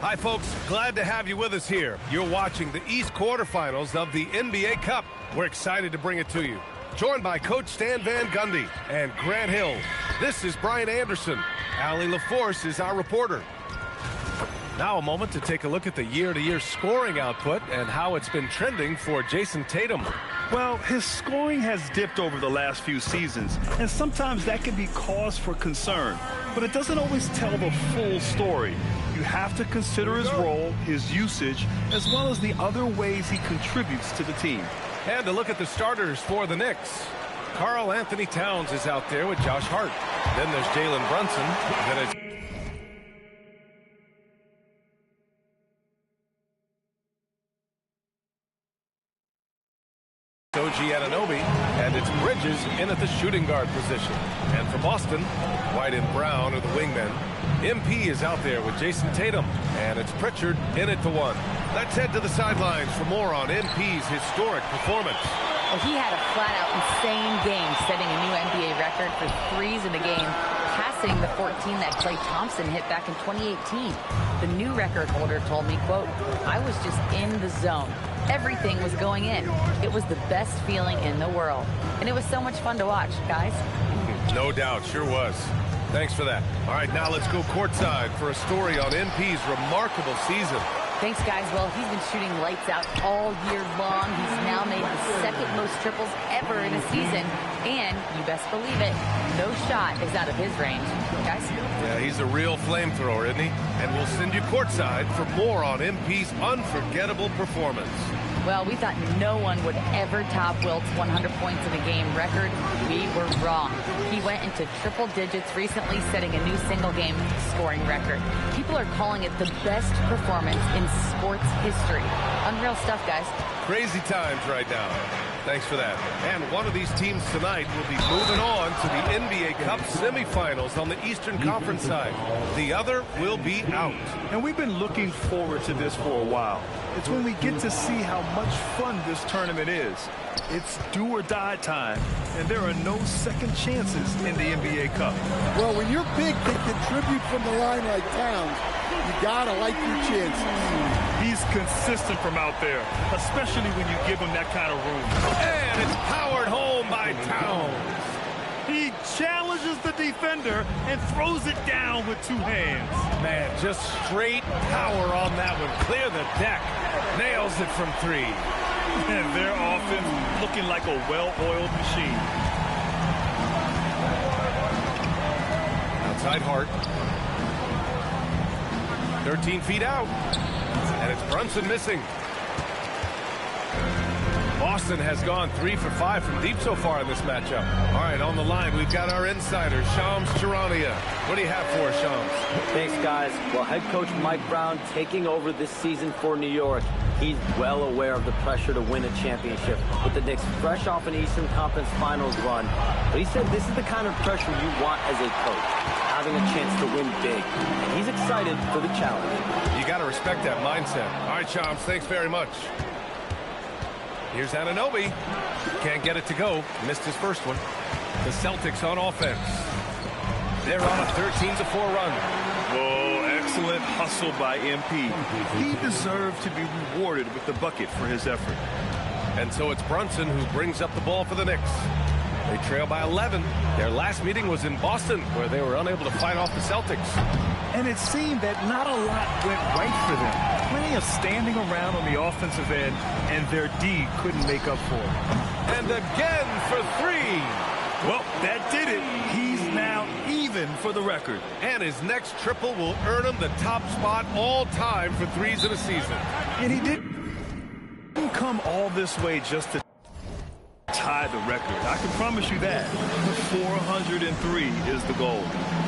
Hi, folks. Glad to have you with us here. You're watching the East quarterfinals of the NBA Cup. We're excited to bring it to you. Joined by Coach Stan Van Gundy and Grant Hill. This is Brian Anderson. Allie LaForce is our reporter. Now a moment to take a look at the year-to-year scoring output and how it's been trending for Jason Tatum. Well, his scoring has dipped over the last few seasons, and sometimes that can be cause for concern. But it doesn't always tell the full story. You have to consider his role, his usage, as well as the other ways he contributes to the team. And to look at the starters for the Knicks. Karl Anthony Towns is out there with Josh Hart. Then there's Jalen Brunson. Then it's Oji Anunoby, and it's Bridges in at the shooting guard position. And for Boston, White and Brown are the wingmen. MP is out there with Jason Tatum, and it's Pritchard in at the one. Let's head to the sidelines for more on MP's historic performance. Well, he had a flat-out insane game, setting a new NBA record for threes in the game, passing the 14 that Klay Thompson hit back in 2018. The new record holder told me, quote, "I was just in the zone. Everything was going in. It was the best feeling in the world. And it was so much fun to watch, guys." No doubt, sure was. Thanks for that. All right, now let's go courtside for a story on MP's remarkable season. Thanks, guys. Well, he's been shooting lights out all year long. He's now made the second most triples ever in a season. And, you best believe it, no shot is out of his range. Guys? Yeah, he's a real flamethrower, isn't he? And we'll send you courtside for more on MP's unforgettable performance. Well, we thought no one would ever top Wilt's 100 points in a game record. We were wrong. He went into triple digits recently, setting a new single-game scoring record. People are calling it the best performance in sports history. Unreal stuff, guys. Crazy times right now. Thanks for that. And one of these teams tonight will be moving on to the NBA Cup semifinals on the Eastern Conference side. The other will be out. And we've been looking forward to this for a while. It's when we get to see how much fun this tournament is. It's do or die time, and there are no second chances in the NBA Cup. Well, when your big can contribute from the line like Towns, you gotta like your chances. He's consistent from out there, especially when you give him that kind of room. And it's powered home by Towns. He challenges the defender and throws it down with two hands. Man, just straight power on that one. Clear the deck. Nails it from three. And their offense looking like a well-oiled machine. Outside Hart. 13 feet out. And it's Brunson missing. Boston has gone 3 for 5 from deep so far in this matchup. All right, on the line, we've got our insider, Shams Charania. What do you have for us, Shams? Thanks, guys. Well, head coach Mike Brown taking over this season for New York. He's well aware of the pressure to win a championship, with the Knicks fresh off an Eastern Conference Finals run. But he said this is the kind of pressure you want as a coach, having a chance to win big. And he's excited for the challenge. You got to respect that mindset. All right, Shams, thanks very much. Here's Anunoby. Can't get it to go. Missed his first one. The Celtics on offense. They're on a 13-4 run. Oh, excellent hustle by MP. He deserved to be rewarded with the bucket for his effort. And so it's Brunson who brings up the ball for the Knicks. They trail by 11. Their last meeting was in Boston, where they were unable to fight off the Celtics. And it seemed that not a lot went right for them. Plenty of standing around on the offensive end, and their D couldn't make up for it. And again for three. Well, that did it. He's now even for the record. And his next triple will earn him the top spot all time for threes in a season. And he didn't come all this way just to tie the record. I can promise you that. 403 is the goal.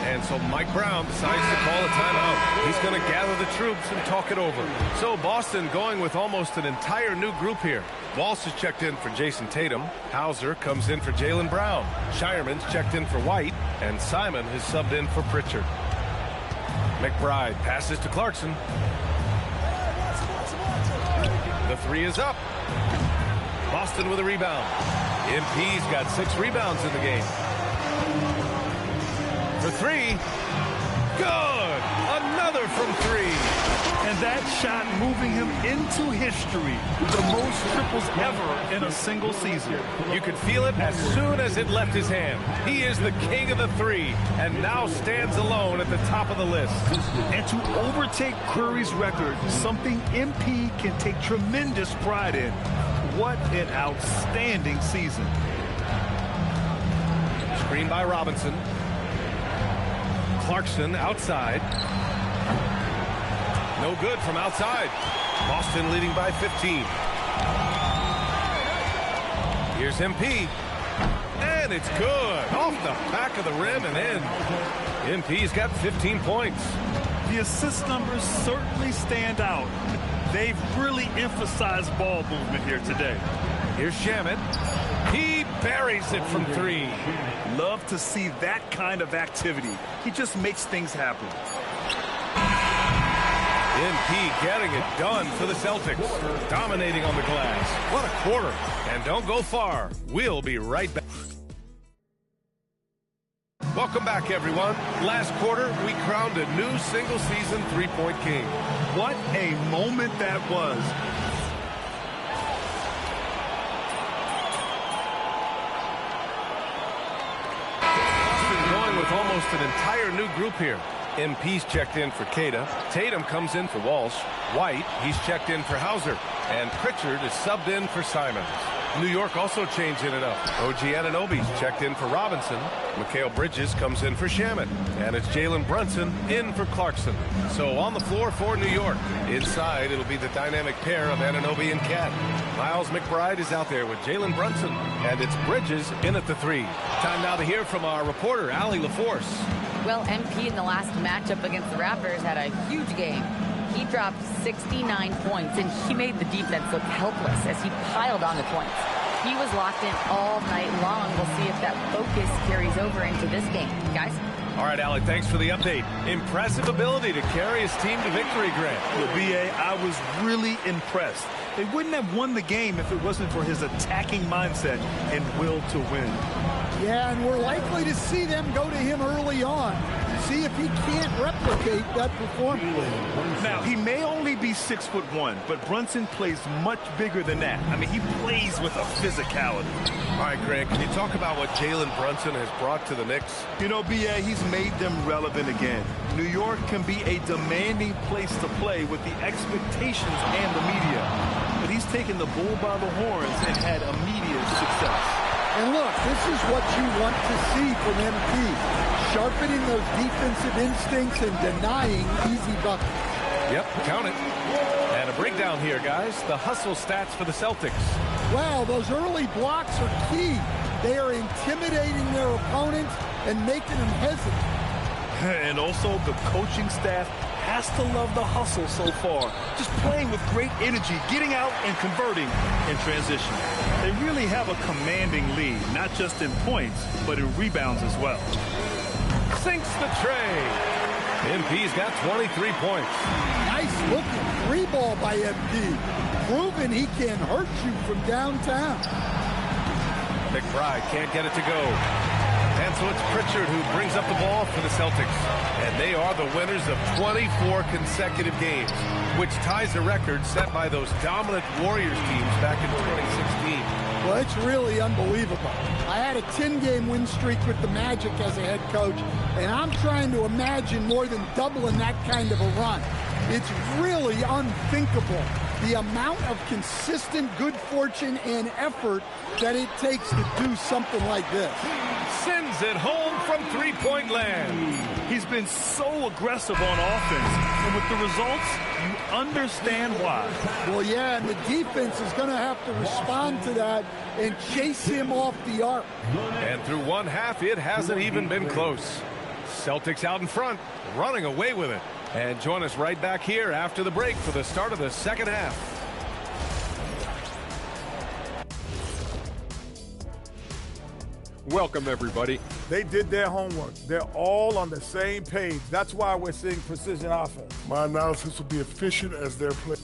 And so Mike Brown decides to call a timeout. He's going to gather the troops and talk it over. So Boston going with almost an entire new group here. Walsh is checked in for Jason Tatum. Hauser comes in for Jaylen Brown. Shireman's checked in for White. And Simon has subbed in for Pritchard. McBride passes to Clarkson. The three is up. Boston with a rebound. MP's got 6 rebounds in the game. For three. Good. Another from three. And that shot moving him into history. The most triples ever in a single season. You could feel it as soon as it left his hand. He is the king of the three and now stands alone at the top of the list. And to overtake Curry's record, something MP can take tremendous pride in. What an outstanding season. Screen by Robinson. Clarkson outside. No good from outside. Boston leading by 15. Here's MP. And it's good. Off the back of the rim and in. MP's got 15 points. The assist numbers certainly stand out. They've really emphasized ball movement here today. Here's Shamet. He buries it from three. Love to see that kind of activity. He just makes things happen. MP getting it done for the Celtics. Dominating on the glass. What a quarter. And don't go far. We'll be right back. Welcome back, everyone. Last quarter, we crowned a new single-season three-point king. What a moment that was. Boston going with almost an entire new group here. MP's checked in for Queta. Tatum comes in for Walsh. White, he's checked in for Hauser. And Pritchard is subbed in for Simons. New York also changing it up. OG Anunoby's checked in for Robinson. Mikal Bridges comes in for Shamet. And it's Jalen Brunson in for Clarkson. So on the floor for New York. Inside, it'll be the dynamic pair of Anunoby and Cat. Miles McBride is out there with Jalen Brunson. And it's Bridges in at the 3. Time now to hear from our reporter, Allie LaForce. Well, MP in the last matchup against the Raptors had a huge game. He dropped 69 points, and he made the defense look helpless as he piled on the points. He was locked in all night long. We'll see if that focus carries over into this game. Guys? All right, Allie, thanks for the update. Impressive ability to carry his team to victory, Grant. Well, B.A., I was really impressed. They wouldn't have won the game if it wasn't for his attacking mindset and will to win. Yeah, and we're likely to see them go to him early on. See if he can't replicate that performance. Now, he may only be 6'1", but Brunson plays much bigger than that. I mean, he plays with a physicality. All right, Grant, can you talk about what Jalen Brunson has brought to the Knicks? You know, B.A., he's made them relevant again. New York can be a demanding place to play with the expectations and the media. But he's taken the bull by the horns and had immediate success. And look, this is what you want to see from MP. Sharpening those defensive instincts and denying easy buckets. Yep, count it. And a breakdown here, guys. The hustle stats for the Celtics. Wow, those early blocks are key. They are intimidating their opponents and making them hesitant. And also, the coaching staff has to love the hustle so far. Just playing with great energy, getting out and converting in transition. They really have a commanding lead, not just in points, but in rebounds as well. Sinks the tray. MP's got 23 points. Nice looking 3-ball by MP. Proving he can hurt you from downtown. McBride can't get it to go. And so it's Pritchard who brings up the ball for the Celtics. And they are the winners of 24 consecutive games, which ties a record set by those dominant Warriors teams back in 2016. Well, it's really unbelievable. I had a 10-game win streak with the Magic as a head coach, and I'm trying to imagine more than doubling that kind of a run. It's really unthinkable, the amount of consistent good fortune and effort that it takes to do something like this. Sends it home from three-point land. He's been so aggressive on offense, and with the results, you understand why. Well, yeah, and the defense is going to have to respond to that and chase him off the arc. And through one half, it hasn't even been close. Celtics out in front, running away with it. And join us right back here after the break for the start of the second half. Welcome, everybody. They did their homework. They're all on the same page. That's why we're seeing precision offense. My analysis will be efficient as their play.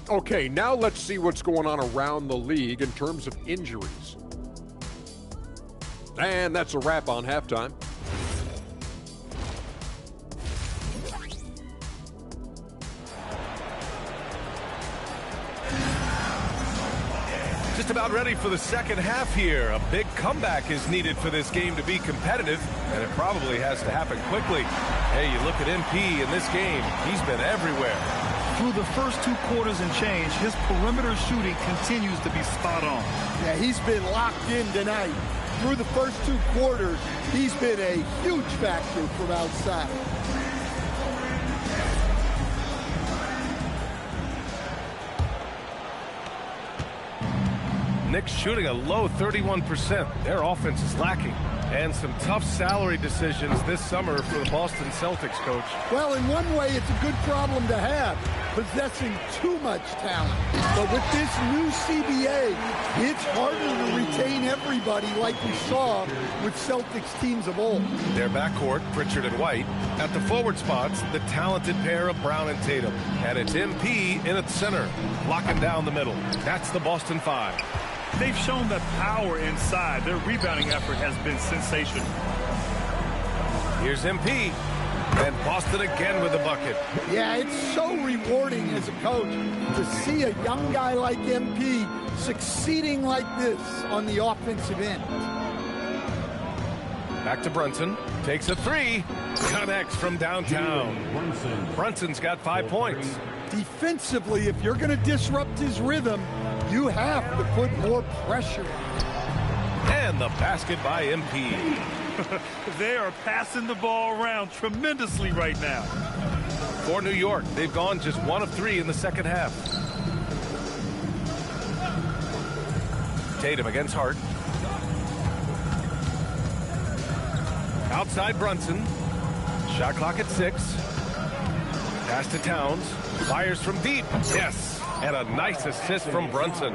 Okay, now let's see what's going on around the league in terms of injuries. And that's a wrap on halftime. Just about ready for the second half here. A big comeback is needed for this game to be competitive, and it probably has to happen quickly. Hey, you look at MP in this game, he's been everywhere. Through the first 2 quarters and change, his perimeter shooting continues to be spot on. Yeah, he's been locked in tonight. Through the first 2 quarters, he's been a huge factor from outside. Knicks shooting a low 31%. Their offense is lacking. And some tough salary decisions this summer for the Boston Celtics, coach. Well, in one way, it's a good problem to have, possessing too much talent. But with this new CBA, it's harder to retain everybody like we saw with Celtics teams of old. Their backcourt, Pritchard and White. At the forward spots, the talented pair of Brown and Tatum. And it's MP in at center, locking down the middle. That's the Boston 5. They've shown that power inside. Their rebounding effort has been sensational. Here's MP. And Boston again with the bucket. Yeah, it's so rewarding as a coach to see a young guy like MP succeeding like this on the offensive end. Back to Brunson. Takes a 3. Connects from downtown. Brunson's got 5 points. Defensively, if you're going to disrupt his rhythm, You have to put more pressure on. And the basket by MP. They are passing the ball around tremendously right now. For New York, they've gone just 1 of 3 in the second half. Tatum against Hart. Outside Brunson. Shot clock at 6. Pass to Towns. Fires from deep. Yes. And a nice assist from Brunson.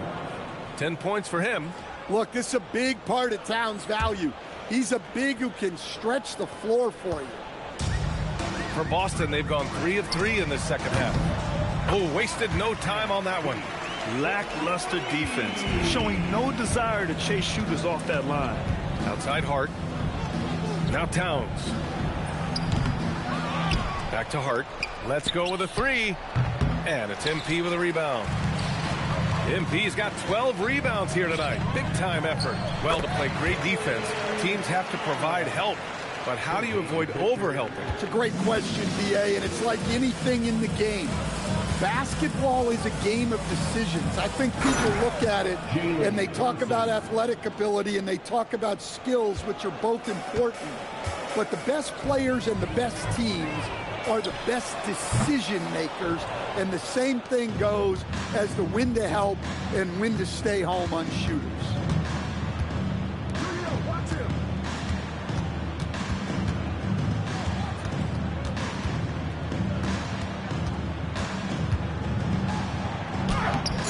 10 points for him. Look, this is a big part of Towns' value. He's a big who can stretch the floor for you. For Boston, they've gone 3 of 3 in this second half. Oh, wasted no time on that one. Lackluster defense, showing no desire to chase shooters off that line. Outside Hart. Now Towns. Back to Hart. Let's go with a 3. And it's MP with a rebound. MP's got 12 rebounds here tonight. Big time effort. Well, to play great defense, teams have to provide help. But how do you avoid over-helping? It's a great question, BA, and it's like anything in the game. Basketball is a game of decisions. I think people look at it and they talk about athletic ability and they talk about skills, which are both important. But the best players and the best teams are the best decision makers, and the same thing goes as the when to help and when to stay home on shooters.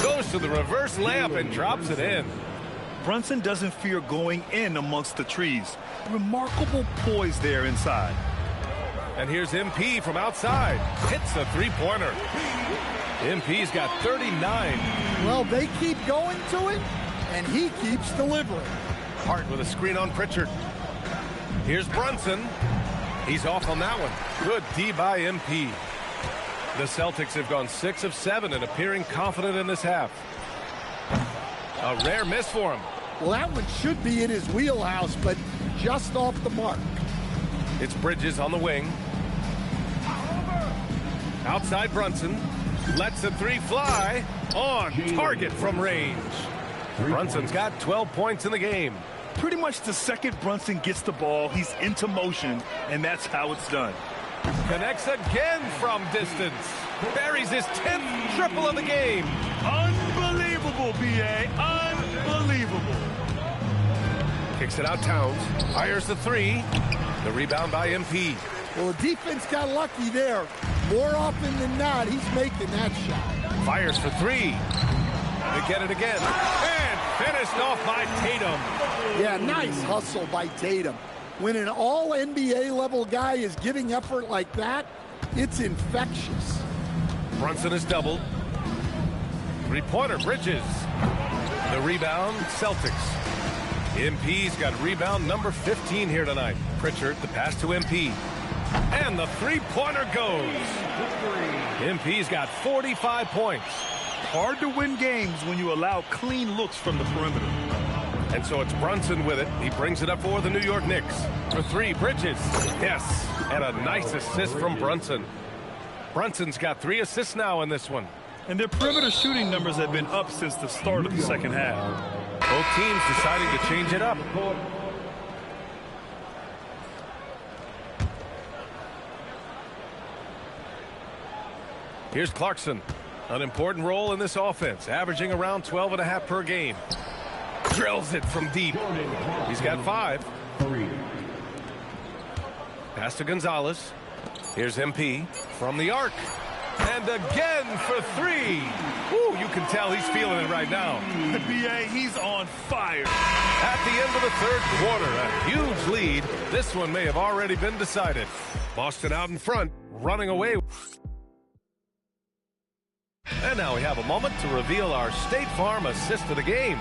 Goes to the reverse layup and drops it in. Brunson doesn't fear going in amongst the trees. Remarkable poise there inside. And here's MP from outside. Hits a three-pointer. MP's got 39. Well, they keep going to it, and he keeps delivering. Hart with a screen on Pritchard. Here's Brunson. He's off on that one. Good D by MP. The Celtics have gone 6 of 7 and appearing confident in this half. A rare miss for him. Well, that one should be in his wheelhouse, but just off the mark. It's Bridges on the wing. Outside Brunson. Lets the 3 fly. On target from range. Brunson's got 12 points in the game. Pretty much the second Brunson gets the ball, he's into motion, and that's how it's done. Connects again from distance. Buries his 10th triple of the game. Unbelievable, B.A. Unbelievable. Kicks it out Towns. Fires the 3. The rebound by MP. Well, the defense got lucky there. More often than not, he's making that shot. Fires for 3. They get it again. And finished off by Tatum. Yeah, nice hustle by Tatum. When an all-NBA level guy is giving effort like that, it's infectious. Brunson is doubled. 3-pointer Bridges. The rebound, Celtics. MP's got rebound number 15 here tonight. Pritchard, the pass to MP. And the 3-pointer goes. MP's got 45 points. Hard to win games when you allow clean looks from the perimeter. And so it's Brunson with it. He brings it up for the New York Knicks. For 3, Bridges. Yes. And a nice assist from Brunson. Brunson's got 3 assists now in this one. And their perimeter shooting numbers have been up since the start of the second half. Both teams deciding to change it up. Here's Clarkson. An important role in this offense, averaging around 12.5 per game. Drills it from deep. He's got 5. Pass to Gonzalez. Here's MP from the arc. And again for 3. Woo, you can tell he's feeling it right now. B.A., he's on fire. At the end of the third quarter, a huge lead. This one may have already been decided. Boston out in front, running away. And now we have a moment to reveal our State Farm assist of the game.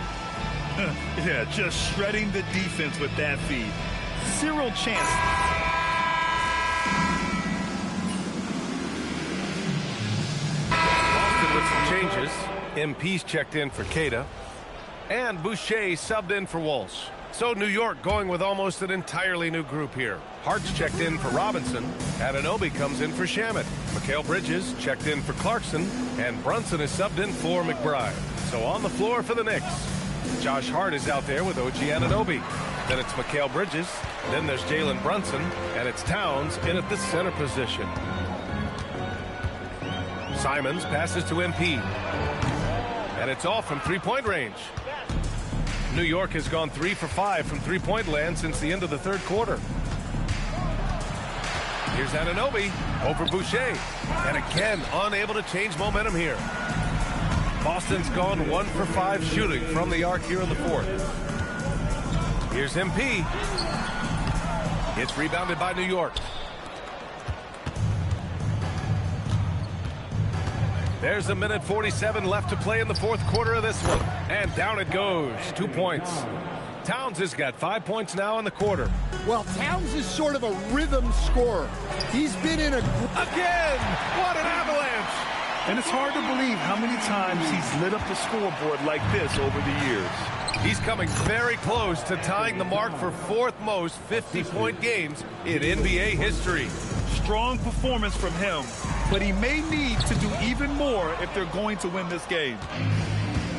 Yeah, just shredding the defense with that feed. 0 chance. Boston with some changes. MP's checked in for Queta. And Boucher subbed in for Walsh. So New York going with almost an entirely new group here. Hart's checked in for Robinson. Anunoby comes in for Shamet. Mikal Bridges checked in for Clarkson. And Brunson is subbed in for McBride. So on the floor for the Knicks, Josh Hart is out there with OG Anunoby. Then it's Mikal Bridges. Then there's Jalen Brunson. And it's Towns in at the center position. Simons passes to MP. And it's off from three-point range. New York has gone 3 for 5 from three-point land since the end of the third quarter. Here's Anunoby over Boucher. And again, unable to change momentum here. Boston's gone 1 for 5 shooting from the arc here in the fourth. Here's MP. It's rebounded by New York. There's 1:47 left to play in the fourth quarter of this one. And down it goes. 2 points. Towns has got 5 points now in the quarter. Well, Towns is sort of a rhythm scorer. He's been in a... Again! What an avalanche! And it's hard to believe how many times he's lit up the scoreboard like this over the years. He's coming very close to tying the mark for fourth most 50-point games in NBA history. Strong performance from him, but he may need to do even more if they're going to win this game.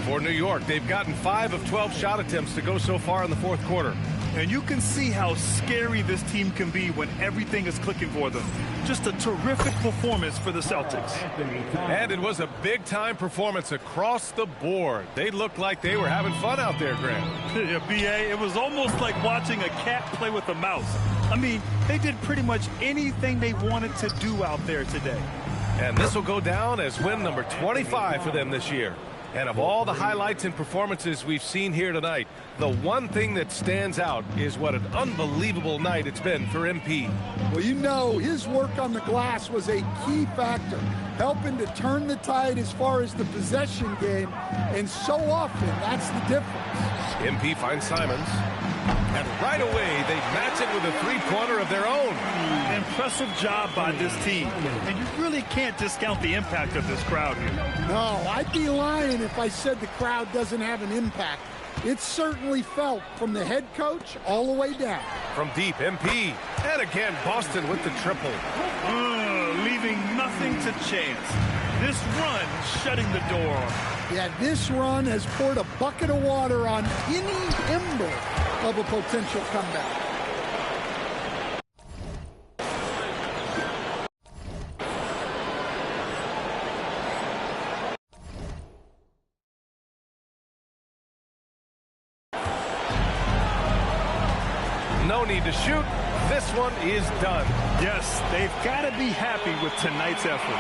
For New York, they've gotten 5 of 12 shot attempts to go so far in the fourth quarter. And you can see how scary this team can be when everything is clicking for them. Just a terrific performance for the Celtics. And it was a big-time performance across the board. They looked like they were having fun out there, Grant. Yeah, B.A., it was almost like watching a cat play with a mouse. I mean, they did pretty much anything they wanted to do out there today. And this will go down as win number 25 for them this year. And of all the highlights and performances we've seen here tonight, the one thing that stands out is what an unbelievable night it's been for MP. Well, you know, his work on the glass was a key factor, helping to turn the tide as far as the possession game, and so often that's the difference. MP finds Simons, and right away they match it with a three-pointer of their own. Impressive job by this team, and you really can't discount the impact of this crowd here. No, I'd be lying if I said the crowd doesn't have an impact. It's certainly felt from the head coach all the way down. From deep, MP, and again Boston with the triple. Leaving nothing to chance. This run shutting the door off. Yeah, this run has poured a bucket of water on any ember of a potential comeback. No need to shoot. This one is done. Yes, they've got to be happy with tonight's effort.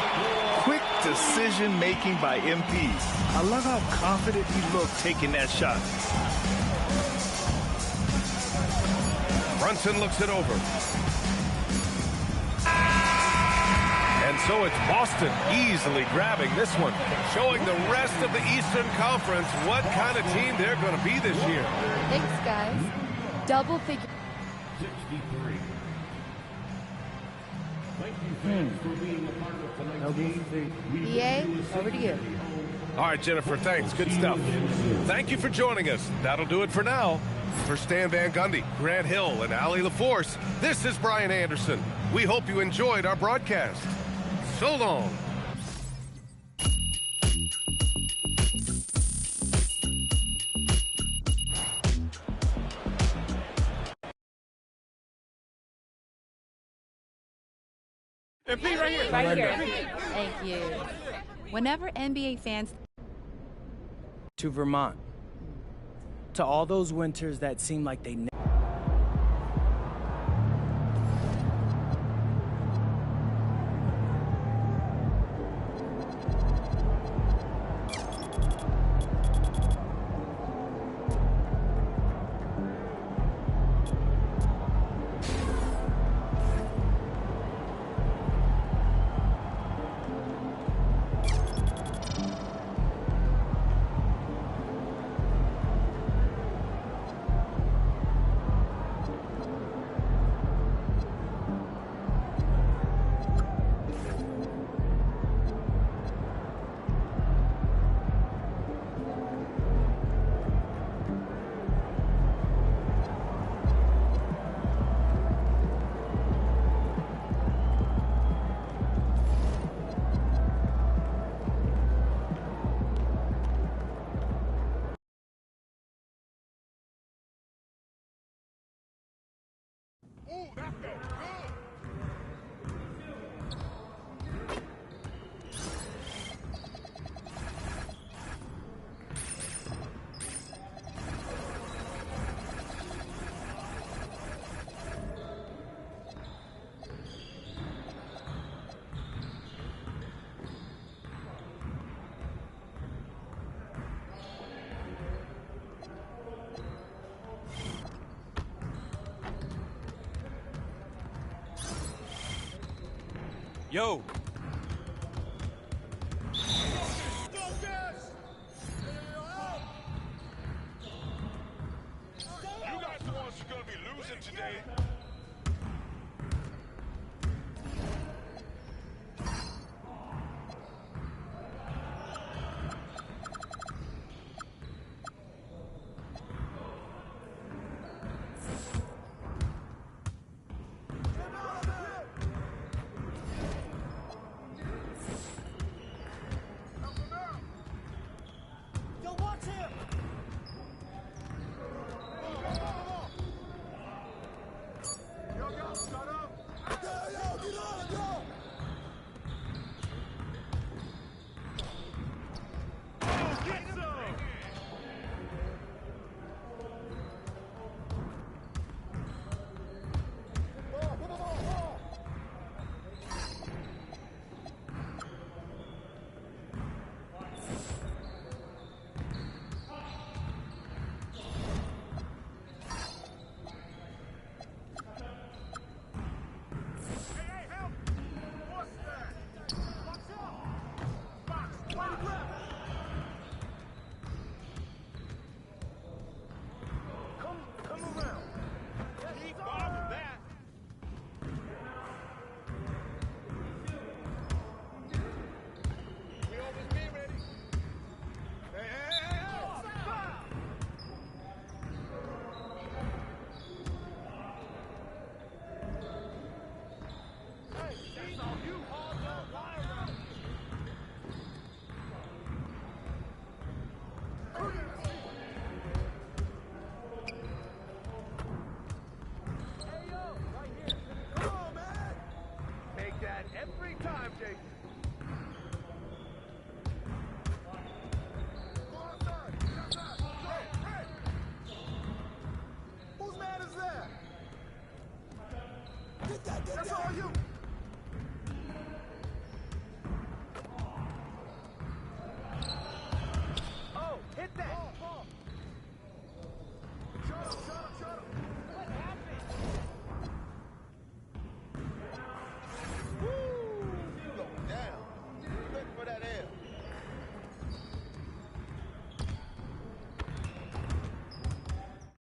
Quick decision-making by MP. I love how confident he looked taking that shot. Brunson looks it over. And so it's Boston easily grabbing this one, showing the rest of the Eastern Conference what kind of team they're going to be this year. Thanks, guys. Double figure. 63. Thank you, fans, for being a part of tonight's game. BA, over to you. All right, Jennifer, thanks. Good stuff. Thank you for joining us. That'll do it for now. For Stan Van Gundy, Grant Hill, and Allie LaForce, this is Brian Anderson. We hope you enjoyed our broadcast. So long. MP right here. Right here. Thank you. Whenever NBA fans... To Vermont. To all those winters that seem like they never... Yo. You guys the ones who are going to be losing today. Yo, watch him! Yo, shut up! Yo, get on, yo! Oh, get some! Hey, help! What's that? Watch out! Box, way to grab! Come around. Keep bothering that. We always be ready. Hey! Stop! Hey, that's all you all don't lie around. Hey, yo, right here. Come on, man. Take that every time, Jason. Go outside. Hey! Whose man is that? Get that, that's all you.